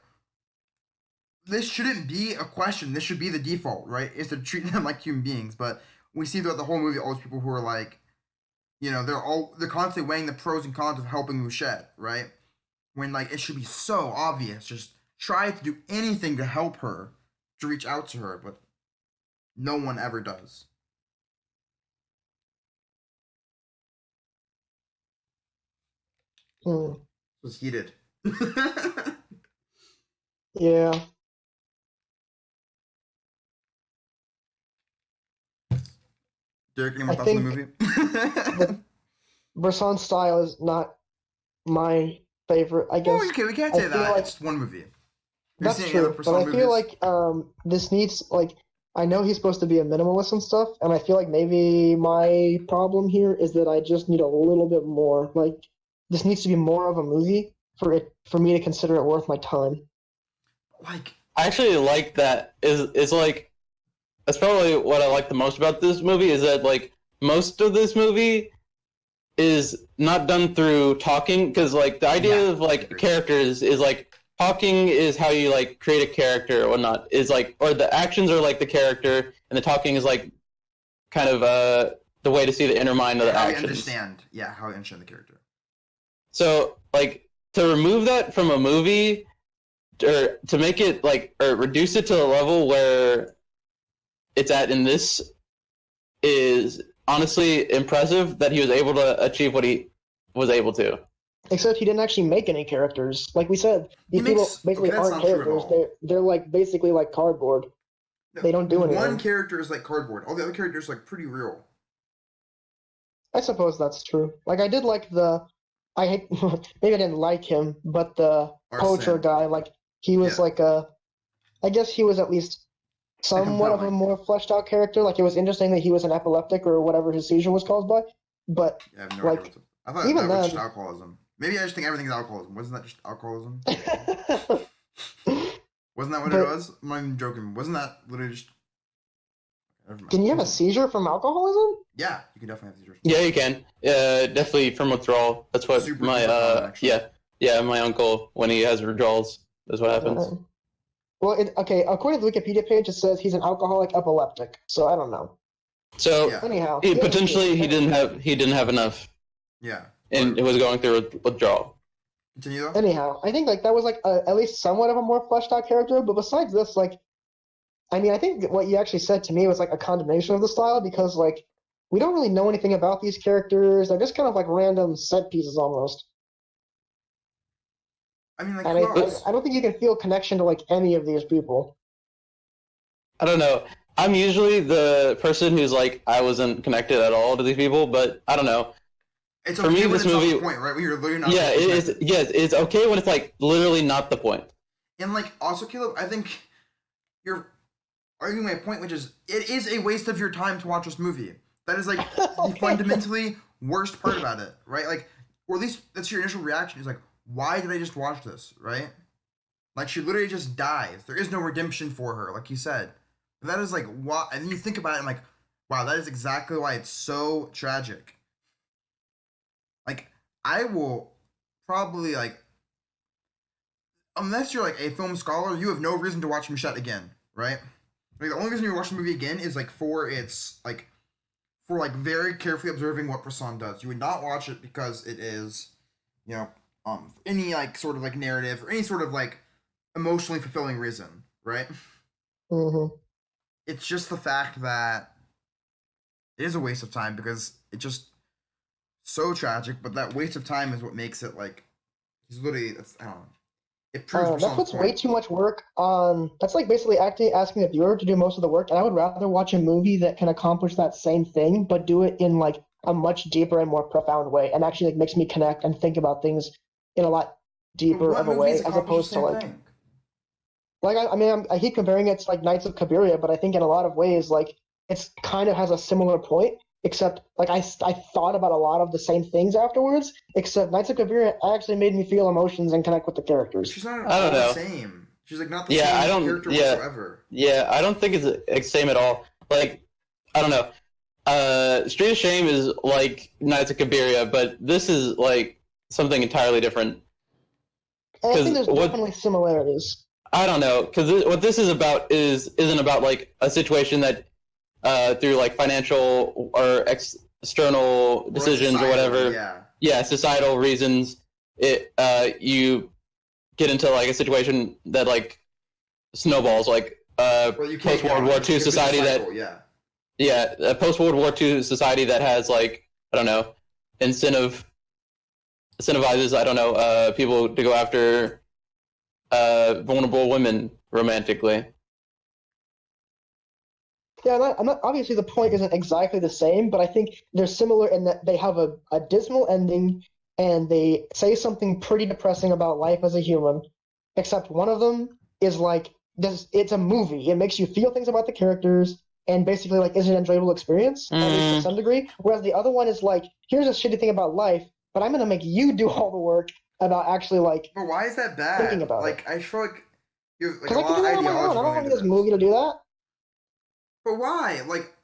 This shouldn't be a question. This should be the default, right? Is to treat them like human beings. But we see throughout the whole movie all those people who are like, you know, they're constantly weighing the pros and cons of helping Mouchette, right? When like it should be so obvious. Just try to do anything to help her, to reach out to her, but no one ever does. Hmm. It was heated. Yeah. Derek, any more I thoughts on the think movie? Bresson's style is not my favorite, I guess. Well, okay, we can't I say feel that. like- It's just one movie. Have you That's seen any other true, but Bresson I movies? feel like this needs like I know he's supposed to be a minimalist and stuff, and I feel like maybe my problem here is that I just need a little bit more. Like this needs to be more of a movie for me to consider it worth my time. Like, I actually like that. It's like, that's probably what I like the most about this movie, is that like most of this movie is not done through talking, because like the idea Yeah, of like agreed. characters is like talking is how you like create a character or whatnot, is like, or the actions are like the character and the talking is like kind of the way to see the inner mind of the how we actions. understand. Yeah, how we understand the character. So like to remove that from a movie, or to make it like, or reduce it to a level where it's at in this, is honestly impressive that he was able to achieve what he was able to. Except he didn't actually make any characters. Like we said, these people basically that's aren't not true at characters. all. They're like basically like cardboard. No, They don't do anything. One character is like cardboard. All the other characters are like pretty real. I suppose that's true. Like I did like I hate maybe I didn't like him, but the poacher Arsene. guy, like he was Yeah. like I guess he was at least somewhat of a compelling. more fleshed out character. Like it was interesting that he was an epileptic or whatever his seizure was caused by. But I have no Like, idea what's up. I thought even that was just then- alcoholism. Maybe I just think everything's alcoholism. Wasn't that just alcoholism? Wasn't that what But- it was? I'm not even joking. Wasn't that literally just... Never mind. can you have a seizure from alcoholism? Yeah, you can definitely have seizures. Yeah, you can. Definitely from withdrawal. That's what Super my common, actually. yeah, my uncle, when he has withdrawals, that's what happens. Well, okay. According to the Wikipedia page, it says he's an alcoholic epileptic. So I don't know. So Yeah. Anyhow, potentially he didn't have enough, Yeah. and it was going through withdrawal. Continue though? Anyhow, I think like that was like at least somewhat of a more fleshed out character. But besides this, like, I mean, I think what you actually said to me was like a condemnation of the style because like we don't really know anything about these characters. They're just kind of like random set pieces almost. I mean, like, And who else? I don't think you can feel connection to like any of these people. I don't know. I'm usually the person who's like, I wasn't connected at all to these people, but I don't know. It's for okay me, when this it's not movie- the point, right? When you're literally not... Yeah, it is. connected. Yes, it's okay when it's like literally not the point. And like, also, Caleb, I think you're arguing my point, which is it is a waste of your time to watch this movie. That is like the fundamentally worst part about it, right? Like, or at least that's your initial reaction. Is like, why did I just watch this, right? Like, she literally just dies. There is no redemption for her, like you said. That is like why, and then you think about it and like, wow, that is exactly why it's so tragic. Like, I will probably like, unless you're like a film scholar, you have no reason to watch Mouchette again, right? Like the only reason you watch the movie again is like for its like for like very carefully observing what Bresson does. You would not watch it because it is, you know, any like sort of like narrative or any sort of like emotionally fulfilling reason, right? Mm-hmm. It's just the fact that it is a waste of time because it just so tragic. But that waste of time is what makes it like he's literally I don't know. It proves That Bresson's puts way point. too much work on. That's like basically asking the viewer to do most of the work, and I would rather watch a movie that can accomplish that same thing, but do it in like a much deeper and more profound way, and actually like makes me connect and think about things in a lot But deeper what of a movies way, as accomplish opposed the to same like thing? I mean I keep comparing it to like Knights of Cabiria, but I think in a lot of ways like it's kind of has a similar point, except like I thought about a lot of the same things afterwards, except Knights of Cabiria actually made me feel emotions and connect with the But characters. she's not at I don't all the know. same. She's like not the Yeah, I same don't. character Yeah, whatsoever. yeah, I don't think it's the same at all. Like, I don't know. Street of Shame is like Knights of Cabiria, but this is like something entirely different. And I think Because there's what definitely similarities. I don't know, because what this is about isn't about like a situation that through like financial or external Or like decisions or societally, whatever, yeah. yeah, societal reasons, you get into like a situation that like snowballs, like Well, you can't post get World out War of it. II It's a vicious society cycle, that yeah. yeah, a post World War II society that has like I don't know incentivizes I don't know people to go after vulnerable women romantically. Yeah, I'm not, obviously the point isn't exactly the same, but I think they're similar in that they have a dismal ending and they say something pretty depressing about life as a human, except one of them is like this it's a movie. It makes you feel things about the characters and basically like is an enjoyable experience, at least to Mm, some degree. Whereas the other one is like, here's a shitty thing about life, but I'm gonna make you do all the work about actually like But why is that thinking bad? about it. Like I feel like you have like a Because I can lot do of that on my own. ideology I going don't into need this this. movie to do that. But why? Like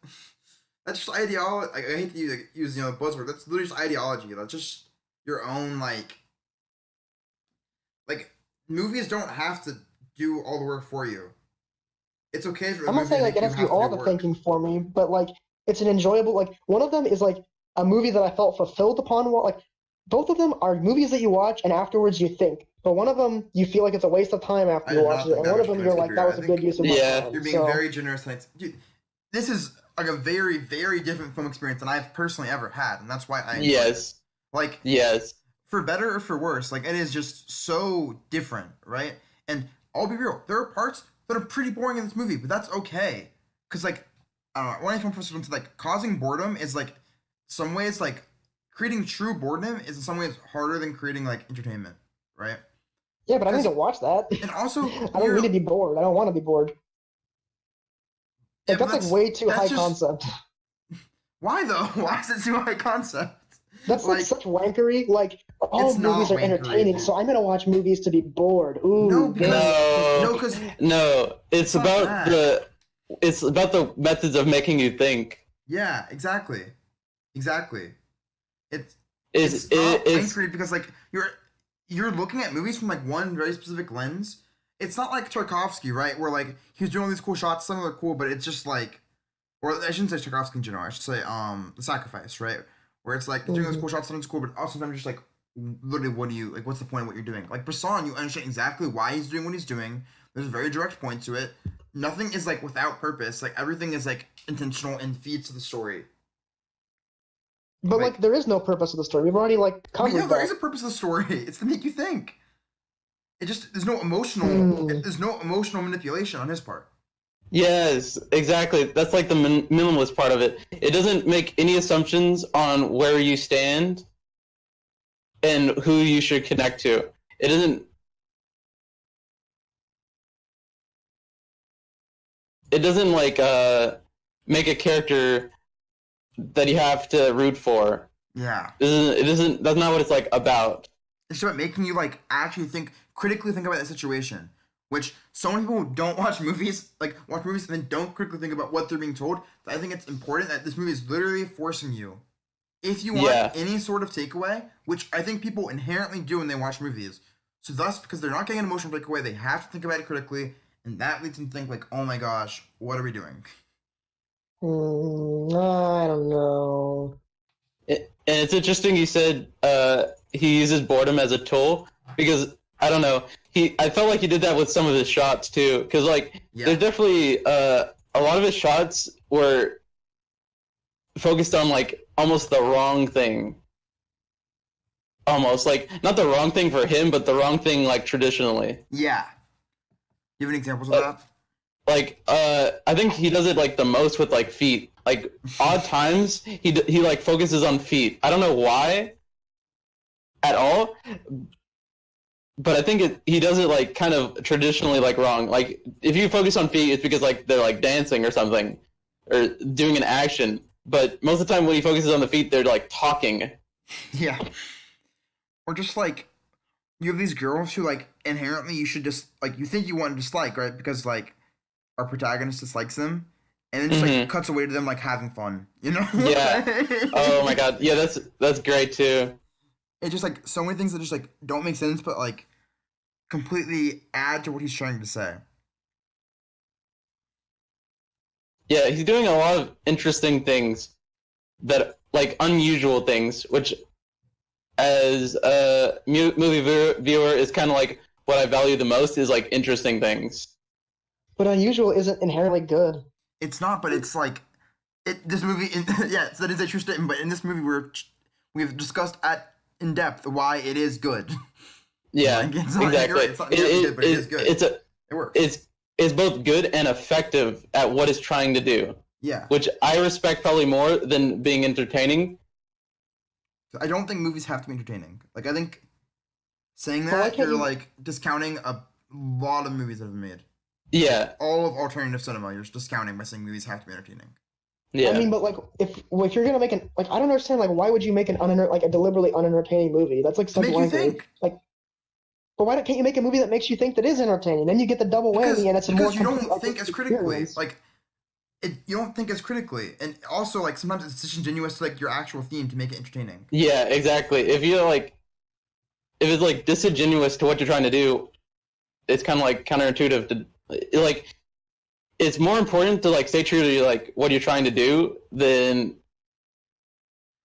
that's just ideology. Like, I hate to use buzzword. That's literally just ideology. That's just your own like movies don't have to do all the work for you. It's okay for the I'm not movie to saying like make it you has to do have to all do the work. thinking for me, but like it's an enjoyable like one of them is like a movie that I felt fulfilled upon. Like both of them are movies that you watch and afterwards you think, but one of them you feel like it's a waste of time after I you did watch not it, think and that one was of them Knights you're of like that Cabiria. was I a good think use of my yeah, you're time. being So very generous tonight. Dude, this is like a very, very different film experience than I've personally ever had, and that's why I enjoy it. yes, Like, yes, for better or for worse, like it is just so different, right? And I'll be real, there are parts that are pretty boring in this movie, but that's okay. Cause like, I don't know, when I come from to like causing boredom is like some ways like creating true boredom is in some ways harder than creating like entertainment, right? yeah, but I need Because to watch that. and also I don't need to you're be bored. I don't want to be bored. yeah, Like but that's like way too that's high just concept. why though? Why is it too high concept? That's like Like such wankery. Like all it's movies not are wankery, entertaining, dude. so I'm gonna watch movies to be bored. No, Ooh, because good. no, no, because no. it's not that. It's about the methods of making you think. Yeah, exactly, exactly. It's Is it's it not is wankery because like you're looking at movies from like one very specific lens. It's not like Tarkovsky, right? Where like he's doing all these cool shots, some of them are cool, but it's just like, or I shouldn't say Tarkovsky in general. I should say The Sacrifice, right? Where it's like doing those Mhm. cool shots, sometimes cool, but also sometimes just like literally, what do you like? What's the point of what you're doing? Like Bresson, you understand exactly why he's doing what he's doing. There's a very direct point to it. Nothing is like without purpose. Like everything is like intentional and feeds to the story. But like Like, there is no purpose of the story. We've already like but yeah, covered there is that. a purpose to the story. It's to make you think. It just Hmm. there's no emotional manipulation on his part. yes, exactly. That's like the minimalist part of it. It doesn't make any assumptions on where you stand and who you should connect to. It doesn't. It doesn't like make a character that you have to root for. Yeah, It isn't. That's not what it's like about. it's about making you like actually think critically think about that situation. which so many people don't watch movies, like watch movies and then don't critically think about what they're being told. I think it's important that this movie is literally forcing you. If you want Yeah. any sort of takeaway, which I think people inherently do when they watch movies, so thus, because they're not getting an emotional takeaway, they have to think about it critically, and that leads them to think like, oh my gosh, what are we doing? I don't know. And it's interesting you said he uses boredom as a tool, because I don't know, I felt like he did that with some of his shots too, because like Yeah. there's definitely a lot of his shots were focused on like almost the wrong thing, almost like not the wrong thing for him, but the wrong thing like traditionally. Yeah. You have any examples of that? Like I think he does it like the most with like feet. Like odd times he like focuses on feet. I don't know why at all, but I think he does it like kind of traditionally like wrong. Like if you focus on feet, it's because like they're like dancing or something or doing an action. But most of the time when he focuses on the feet, they're like talking. Yeah. Or just like, you have these girls who like inherently you should just like you think you want to dislike, right? Because like our protagonist dislikes them, and then just like cuts away to them like having fun, you know? Yeah. Oh my god. Yeah, that's great too. It's just like so many things that just like don't make sense, but like completely add to what he's trying to say. Yeah, he's doing a lot of interesting things that like unusual things, which as a movie viewer is kind of like what I value the most is like interesting things. But unusual isn't inherently good. It's not, but it's like this movie. Yeah, so that is interesting. But in this movie, we've discussed in depth why it is good. Yeah, Like, it's not, exactly. It's not good, but it is good. It works. It's both good and effective at what it's trying to do. Yeah, which I respect probably more than being entertaining. I don't think movies have to be entertaining. Like I think saying Well, why that can't you're you- like discounting a lot of movies that have been made. Yeah, All of alternative cinema, you're just discounting by saying movies have to be entertaining. yeah. I mean, but like if you're gonna make an like I don't understand like why would you make a deliberately unentertaining movie? That's like To such make you language. think. Like, but can't you make a movie that makes you think that is entertaining? Then you get the double whammy, and it's a more Because you don't complete think as artistic critically. experience. Like you don't think as critically, and also like sometimes it's disingenuous to like your actual theme to make it entertaining. Yeah, exactly. If it's like disingenuous to what you're trying to do, it's kind of like counterintuitive to like. It's more important to like stay true to like what you're trying to do than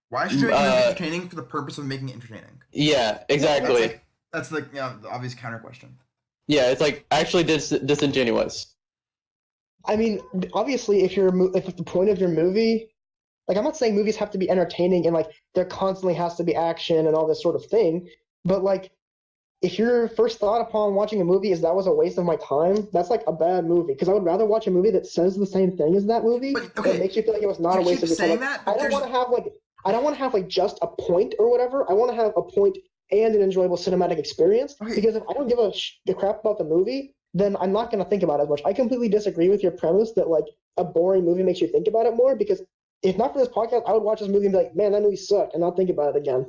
Why should you make it entertaining for the purpose of making it entertaining? yeah, exactly. That's like the obvious counter question. Yeah, it's like actually disingenuous. I mean, obviously, if the point of your movie, like I'm not saying movies have to be entertaining and like there constantly has to be action and all this sort of thing, but like if your first thought upon watching a movie is that was a waste of my time, that's like a bad movie. Because I would rather watch a movie that says the same thing as that movie, But, okay, that makes you feel like it was not you a waste keep of your time. saying Like, that, but I don't there's- want to have like just a point or whatever. I want to have a point and an enjoyable cinematic experience. Okay. Because if I don't give a crap about the movie, then I'm not going to think about it as much. I completely disagree with your premise that like a boring movie makes you think about it more. Because if not for this podcast, I would watch this movie and be like, man, that movie sucked, and not think about it again.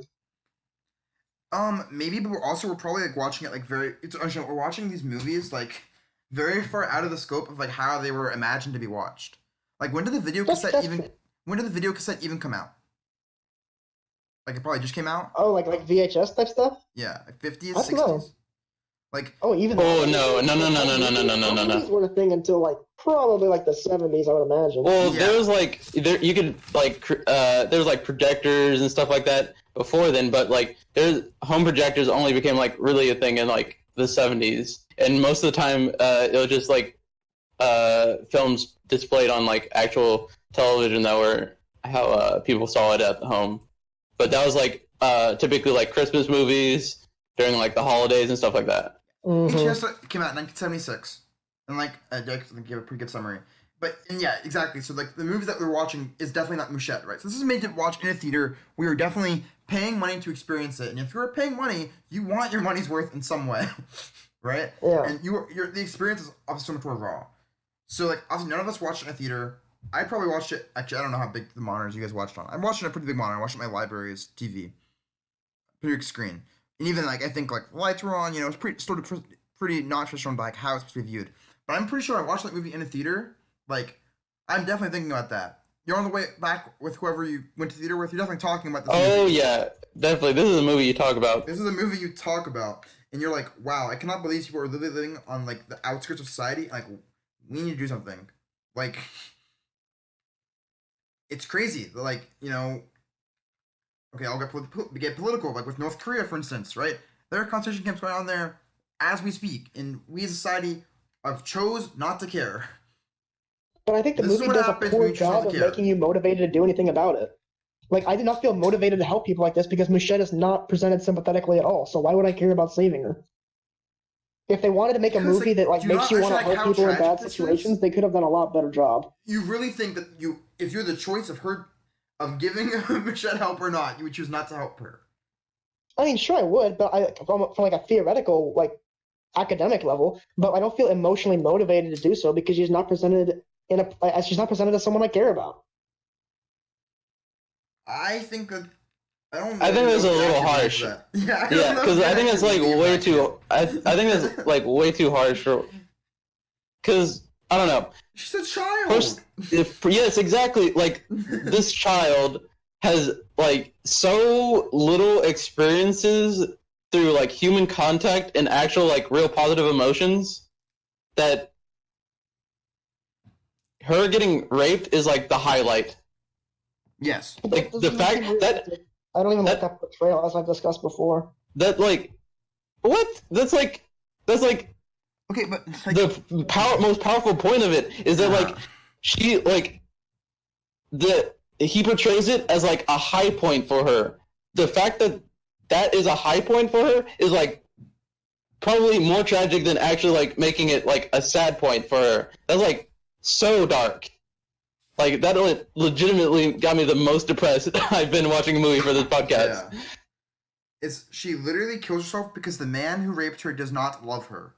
Maybe, but we're probably like watching it like we're watching these movies like very far out of the scope of like how they were imagined to be watched. Like when did the video That's- cassette that's- even come out? Like it probably just came out? Oh, like VHS type stuff? Yeah, like 50s, I don't know. 60s. Like Oh, even Oh, that. no. Movies weren't a thing until like probably like the 70s, I would imagine. Well, Yeah. there was like you could like there was like projectors and stuff like that before then, but like there's home projectors only became like really a thing in like the 70s, and most of the time it was just like films displayed on like actual television that were how people saw it at the home. But that was like typically like Christmas movies during like the holidays and stuff like that. Mhm. HS came out in 1976, and like Derek gave a pretty good summary. But and yeah, exactly. So like the movies that we're watching is definitely not Mouchette, right? So this is made to watch in a theater. We are definitely paying money to experience it, and if you're paying money, you want your money's worth in some way, right? Yeah. And the experience is obviously so much more raw. So like obviously none of us watched it in a theater. I probably watched it. Actually, I don't know how big the monitors you guys watched on. I watched it on a pretty big monitor. I watched it on my library's TV, pretty big screen. And even like I think like lights were on, it was pretty pretty not traditional, like how it's supposed to be viewed. But I'm pretty sure I watched that movie in a theater. Like, I'm definitely thinking about that. You're on the way back with whoever you went to theater with. You're definitely talking about this movie. Oh yeah, definitely. This is a movie you talk about. This is a movie you talk about, and you're like, wow, I cannot believe people are literally living on like the outskirts of society. Like, we need to do something. Like, it's crazy. Like, okay, I'll get political. Like with North Korea, for instance, right? There are concentration camps going on there as we speak, and we as a society have chose not to care. But I think the movie does a poor job of making you motivated to do anything about it. Like, I did not feel motivated to help people like this because Mouchette is not presented sympathetically at all. So why would I care about saving her? If they wanted to make a movie that makes you want to help people in bad situations, they could have done a lot better job. You really think that if you're the choice of giving Mouchette help or not, you would choose not to help her? I mean, sure I would, but from like a theoretical, like academic level. But I don't feel emotionally motivated to do so because she's not presented as someone I care about. I think that I think that's a little harsh. Yeah, because I think that's like way too. I think that's like way too harsh for. Because I don't know. She's a child. Yes, exactly. Like this child has like so little experiences through like human contact and actual like real positive emotions that her getting raped is like the highlight. Yes. Like the fact that I don't even like that portrayal, as I've discussed before. That like what? That's like okay, but like, the most powerful point of it is that like she like he portrays it as like a high point for her. The fact that is a high point for her is like probably more tragic than actually like making it like a sad point for her. That's like so dark. Like that legitimately got me the most depressed I've been watching a movie for this podcast. Yeah. She literally kills herself because the man who raped her does not love her.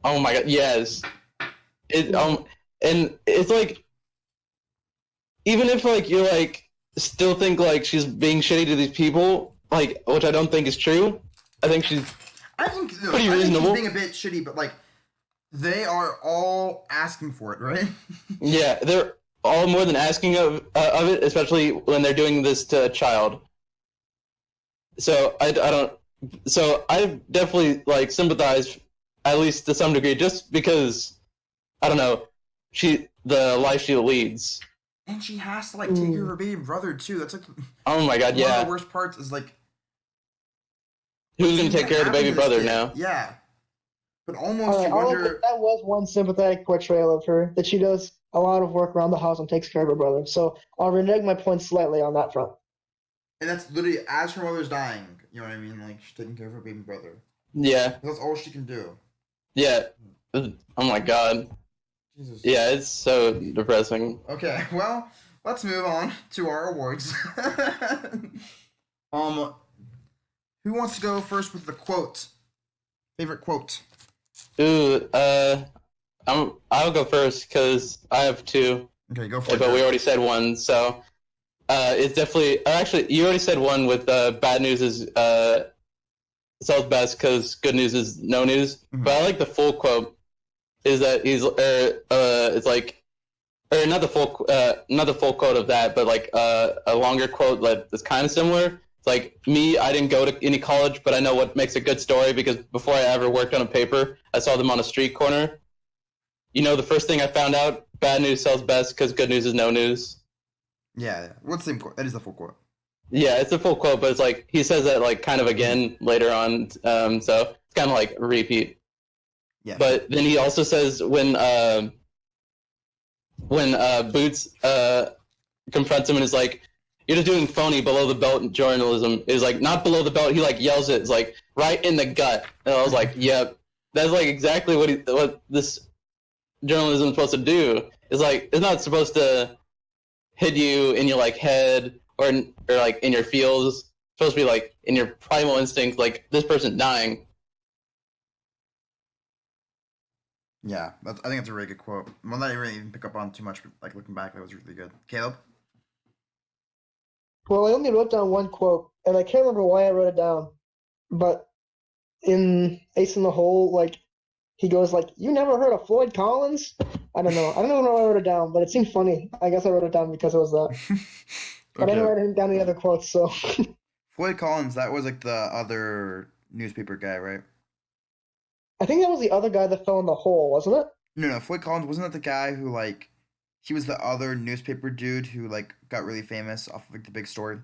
Oh my god, yes. And it's like even if like you're like still think like she's being shitty to these people, like which I don't think is true. I think she's pretty reasonable. She's being a bit shitty, but like they are all asking for it, right? Yeah, they're all more than asking of it, especially when they're doing this to a child. So I don't. So I've definitely like sympathized, at least to some degree, just because I don't know the life she leads. And she has to like take care of her baby brother too. That's like oh my god, one of the worst parts is like who's gonna take care of the baby brother now? Yeah. But almost you wonder. That was one sympathetic portrayal of her, that she does a lot of work around the house and takes care of her brother. So I'll renege my point slightly on that front. And that's literally as her mother's dying. You know what I mean? Like she's taking care of her baby brother. Yeah. That's all she can do. Yeah. Oh my god. Jesus. Yeah, it's so depressing. Okay, well, let's move on to our awards. Who wants to go first with the quote? Favorite quote? Ooh, I'll go first because I have two. Okay, go for it. But we already said one, so it's definitely. Actually, you already said one with bad news is sells best because good news is no news. Mm-hmm. But I like the full quote. Is that he's it's like, or not the full quote of that, but like a longer quote that is kind of similar. It's like, me, I didn't go to any college, but I know what makes a good story because before I ever worked on a paper, I saw them on a street corner. You know, the first thing I found out, bad news sells best because good news is no news. Yeah. What's the same quote? That is the full quote. Yeah, it's a full quote, but it's like, he says that like kind of again later on, so it's kind of like a repeat. Yeah. But then he also says when Boots confronts him and is like, you're just doing phony below the belt journalism. Is like not below the belt. He like yells it. It's like right in the gut. And I was like, yep, that's like exactly what this journalism is supposed to do. It's like it's not supposed to hit you in your like head or like in your feels. It's supposed to be like in your primal instinct, like this person dying. Yeah, I think that's a really good quote. One that I didn't really even pick up on too much, but like looking back, that was really good. Caleb? Well, I only wrote down one quote, and I can't remember why I wrote it down, but in Ace in the Hole, like he goes like, "You never heard of Floyd Collins?" I don't know. I don't know if I wrote it down, but it seemed funny. I guess I wrote it down because it was that. But I didn't Okay. write down any other quotes, so Floyd Collins, that was like the other newspaper guy, right? I think that was the other guy that fell in the hole, wasn't it? No, Floyd Collins wasn't that the guy who like he was the other newspaper dude who like got really famous off of like the big story.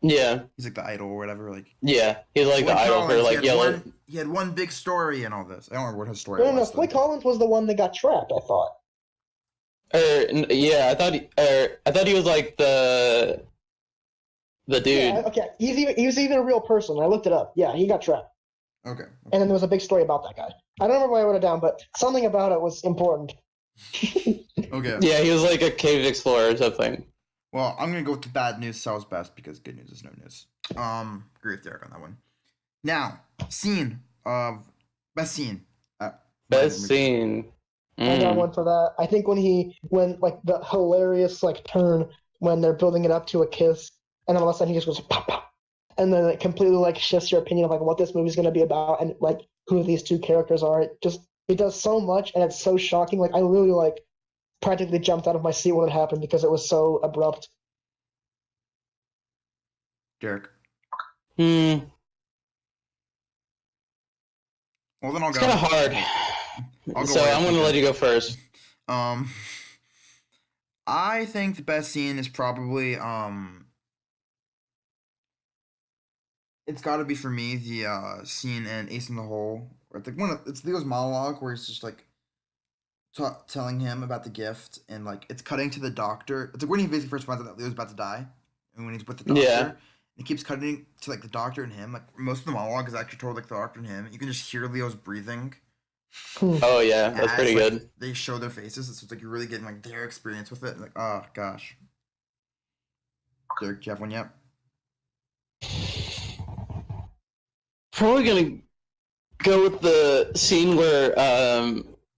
Yeah, He's like the idol or whatever. Like yeah. He's like the Floyd idol for Collins, like yellow. he had one big story and all this. I don't remember what his story No, no, no. was though. Floyd Collins was the one that got trapped. I thought. Yeah, I thought he was like the dude. Yeah, okay. He was even a real person. I looked it up. Yeah, he got trapped. Okay. And then there was a big story about that guy. I don't remember why I wrote it down, but something about it was important. Okay. Yeah, he was like a cave explorer or something. Well, I'm gonna go with the bad news sells best because good news is no news. Agree with Derek on that one. Now, best scene. Best scene. I got one for that. I think when like the hilarious like turn when they're building it up to a kiss, and then all of a sudden he just goes pop pop, and then it completely like shifts your opinion of like what this movie's gonna be about and like who these two characters are. It does so much and it's so shocking. Like I literally like practically jumped out of my seat when it happened because it was so abrupt. Derek. Hmm. Well, then I'll It's go. kind of hard. I'll go So right I'm gonna after let you go first. I think the best scene is probably it's got to be for me the scene in Ace in the Hole. Or it's Leo's monologue where he's just like telling him about the gift and like it's cutting to the doctor. It's like when he basically first finds out that Leo's about to die, and when he's with the doctor, Yeah. it keeps cutting to like the doctor and him. Like most of the monologue is actually told like the doctor and him. You can just hear Leo's breathing. Oh yeah, that's as, pretty like, good. They show their faces, so it's like you're really getting like their experience with it. Like, oh gosh. Derek, do you have one yet? Probably gonna go with the scene where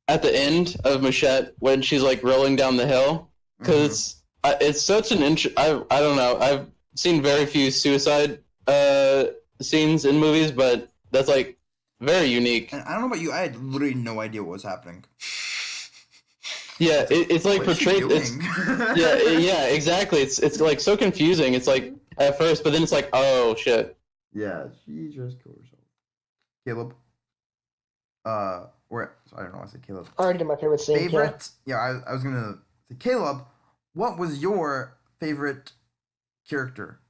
at the end of Mouchette when she's like rolling down the hill because it's such an I don't know, I've seen very few suicide scenes in movies, but that's like very unique. And I don't know about you, I had literally no idea what was happening. Yeah, it's like What is she portrayed. It's doing? yeah, exactly. It's like so confusing. It's like at first, but then it's like, oh shit. Yeah, she just killed herself. Caleb. Or I don't know. I said Caleb. I already did my favorite scene. Favorite? Yeah, I was gonna say Caleb. What was your favorite character?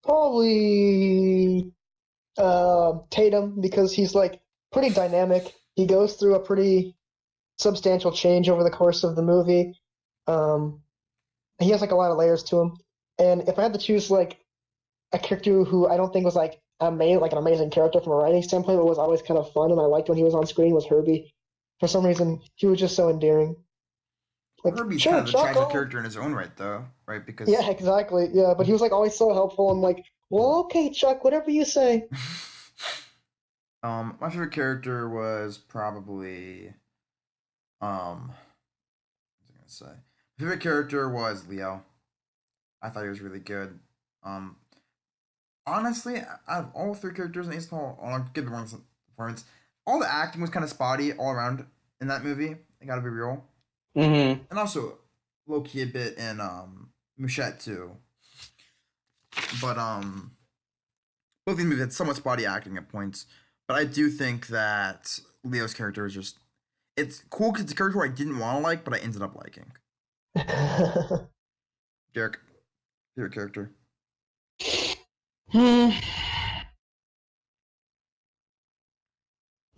Probably Tatum because he's like pretty dynamic. He goes through a pretty substantial change over the course of the movie. Um, he has like a lot of layers to him. And if I had to choose like a character who I don't think was like an amazing character from a writing standpoint, but was always kind of fun and I liked when he was on screen was Herbie. For some reason, he was just so endearing. Like, Herbie's sure, kind of a Chuck, tragic oh. character in his own right, though, right? Because Yeah, exactly. Yeah, but he was like always so helpful and like, well, okay, Chuck, whatever you say. my favorite character was probably what was I gonna say? My favorite character was Leo. I thought he was really good. Um, honestly, out of all three characters in Ace of the Hole, I'll give them one performance. All the acting was kind of spotty all around in that movie. I gotta be real. Mm-hmm. And also low key a bit in Mouchette too. But both these movies had somewhat spotty acting at points. But I do think that Leo's character is just it's cool because it's a character I didn't want to like, but I ended up liking. Derek, favorite character.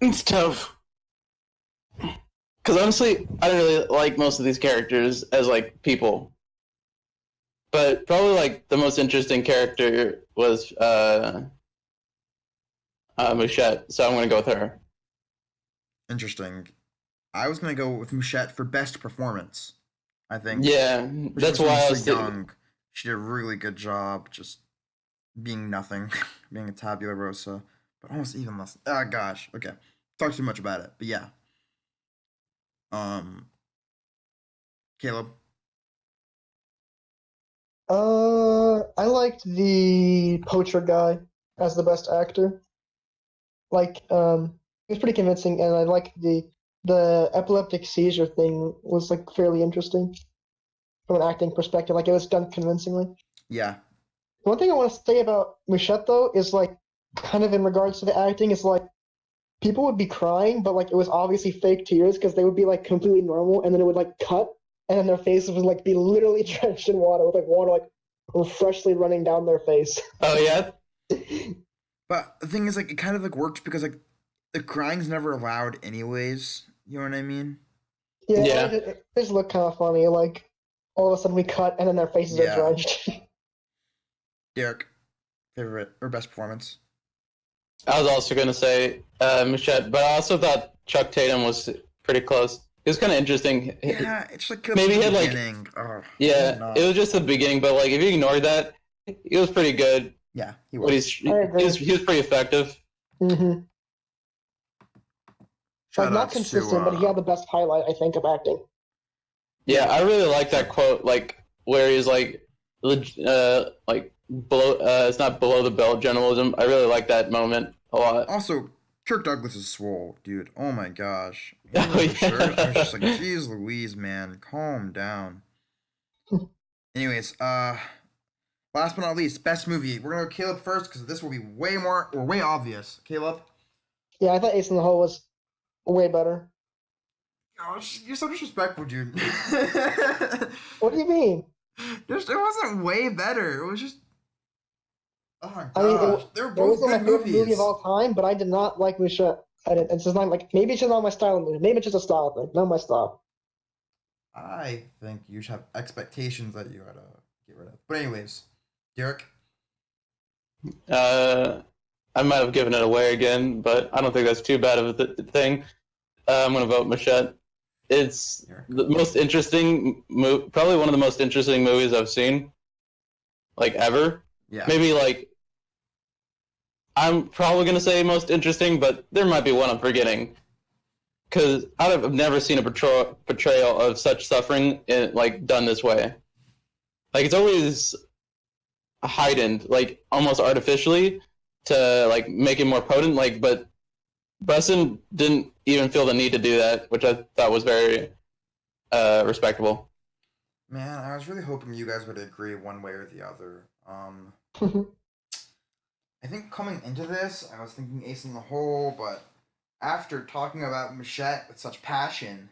It's tough. Because honestly, I don't really like most of these characters as like people. But probably like the most interesting character was Mouchette, so I'm gonna go with her. Interesting. I was gonna go with Mouchette for best performance. I think. Yeah, that's why I was young. She did a really good job, just being nothing, being a tabula rosa, but almost even less. Ah, gosh. Okay, talk too much about it, but yeah. Caleb. I liked the poacher guy as the best actor. Like, he was pretty convincing, and I liked the epileptic seizure thing was like fairly interesting from an acting perspective. Like, it was done convincingly. Yeah. One thing I want to say about Mouchette though is like, kind of in regards to the acting, is like people would be crying, but like it was obviously fake tears because they would be like completely normal, and then it would like cut, and then their faces would like be literally drenched in water with like water like freshly running down their face. Oh yeah. But the thing is, like, it kind of like worked because like the crying's never allowed anyways. You know what I mean? Yeah, Yeah. it just looked kind of funny. Like all of a sudden we cut, and then their faces Yeah. are drenched. Derek, favorite or best performance? I was also gonna say Mouchette, but I also thought Chuck Tatum was pretty close. It was kind of interesting. Yeah, it's like Maybe he had, like- beginning. Yeah, it was just the beginning, but like if you ignore that, he was pretty good. Yeah, he But was. he agree. was pretty effective. Mm-hmm. Like not Shoutouts consistent, to, but he had the best highlight, I think, of acting. Yeah, I really like that quote, like where he's like below. It's not below the belt journalism. I really like that moment a lot. Also, Kirk Douglas is swole, dude. Oh my gosh. Oh, The yeah. shirt, I was just like, geez Louise, man. Calm down. Anyways, last but not least, best movie. We're gonna go Caleb first because this will be way obvious. Caleb? Yeah, I thought Ace in the Hole was way better. Gosh, you're so disrespectful, dude. What do you mean? It wasn't way better. It was just. Oh my I mean, gosh. They were It both wasn't my good favorite movie movies. of all time, but I did not like Mouchette. It's just not like, maybe it's just not my style of movie. Maybe it's just a style thing, not my style. I think you should have expectations that you gotta get rid of. But anyways, Derek? I might have given it away again, but I don't think that's too bad of a thing. I'm gonna vote Mouchette. It's the most interesting probably one of the most interesting movies I've seen, like ever. Yeah. Maybe like I'm probably gonna say most interesting, but there might be one I'm forgetting. Because I've never seen a portrayal of such suffering like done this way. Like it's always heightened, like almost artificially, to like make it more potent. Like, but Bresson didn't even feel the need to do that, which I thought was very respectable. Man, I was really hoping you guys would agree one way or the other. I think coming into this, I was thinking Ace in the Hole, but after talking about Mouchette with such passion,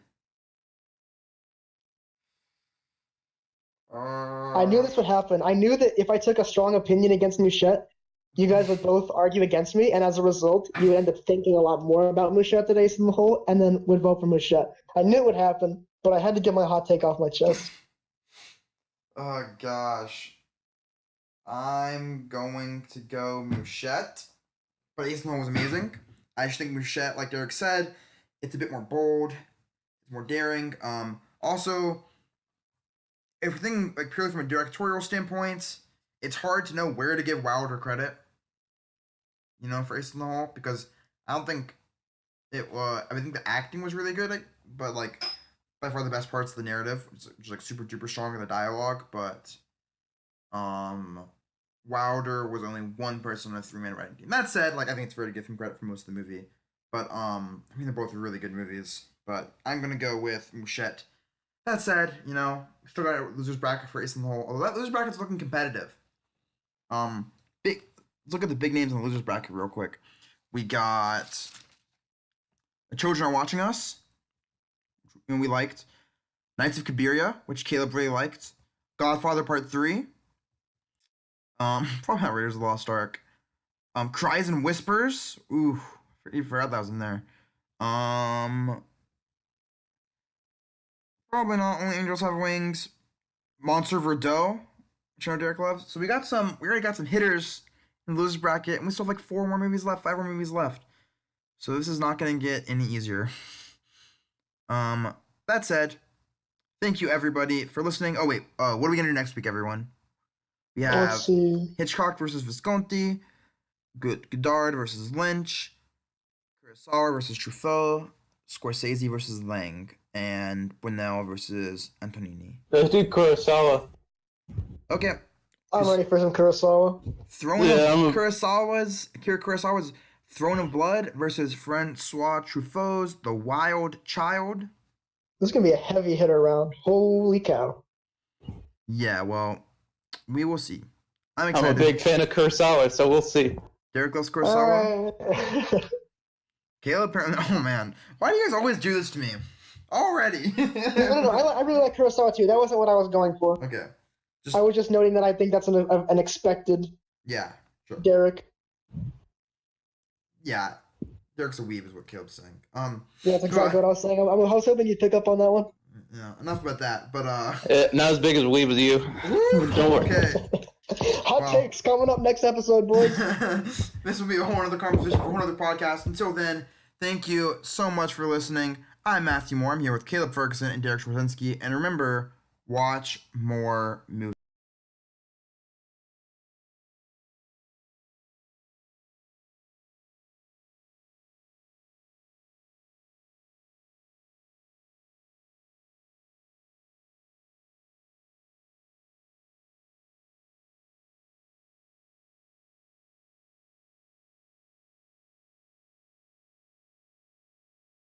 I knew this would happen. I knew that if I took a strong opinion against Mouchette, you guys would both argue against me, and as a result, you would end up thinking a lot more about Mouchette than Ace in the Hole, and then would vote for Mouchette. I knew it would happen, but I had to get my hot take off my chest. Oh gosh. I'm going to go Mouchette. But Ace in the Hole was amazing. I just think Mouchette, like Derek said, it's a bit more bold, it's more daring. Also, everything like purely from a directorial standpoint, it's hard to know where to give Wilder credit. You know, for Ace in the Hole, because I don't think it was. I think the acting was really good, but like by far the best parts of the narrative, which is like super duper strong in the dialogue. But Wilder was only one person on a 3-man writing team. That said, like I think it's fair to give him credit for most of the movie. But I mean they're both really good movies. But I'm gonna go with Mouchette. That said, you know, still got a losers bracket for Ace in the Hole. Although that losers bracket's looking competitive. Let's look at the big names in the losers bracket real quick. We got The Children Are Watching Us, which we liked. Knights of Cabiria, which Caleb really liked. Godfather Part 3. Probably not Raiders of the Lost Ark. Cries and Whispers. Ooh, you forgot that was in there. Probably not Only Angels Have Wings. Monster Verdot, which I know Derek loves. So we already got some hitters in the losers bracket, and we still have like 5 more movies left. So this is not gonna get any easier. That said, thank you everybody for listening. Oh wait, what are we gonna do next week, everyone? We have Let's see. Hitchcock versus Visconti, Godard versus Lynch, Kurosawa versus Truffaut, Scorsese versus Lang, and Buñuel versus Antonini. Let's do Kurosawa. Okay, I'm ready for some Kurosawa. Akira Kurosawa's Throne of Blood versus Francois Truffaut's The Wild Child. This is gonna be a heavy hitter round. Holy cow! Yeah, well, we will see. I'm I'm excited. a big fan of Kurosawa, so we'll see. Derek loves Kurosawa. Alright. Caleb apparently. Oh man, why do you guys always do this to me? Already. No. I really like Kurosawa too. That wasn't what I was going for. Okay. I was just noting that I think that's an expected Yeah. Sure. Derek. Yeah. Derek's a weeb, is what Caleb's saying. Yeah, that's exactly what I was saying. I was hoping you'd pick up on that one. Yeah. Enough about that. But Not as big as Weeb as you. Don't worry. Okay. Hot takes coming up next episode, boys. This will be a whole other conversation for a whole other podcast. Until then, thank you so much for listening. I'm Matthew Moore. I'm here with Caleb Ferguson and Derek Schwarzinski. And remember, watch more movies.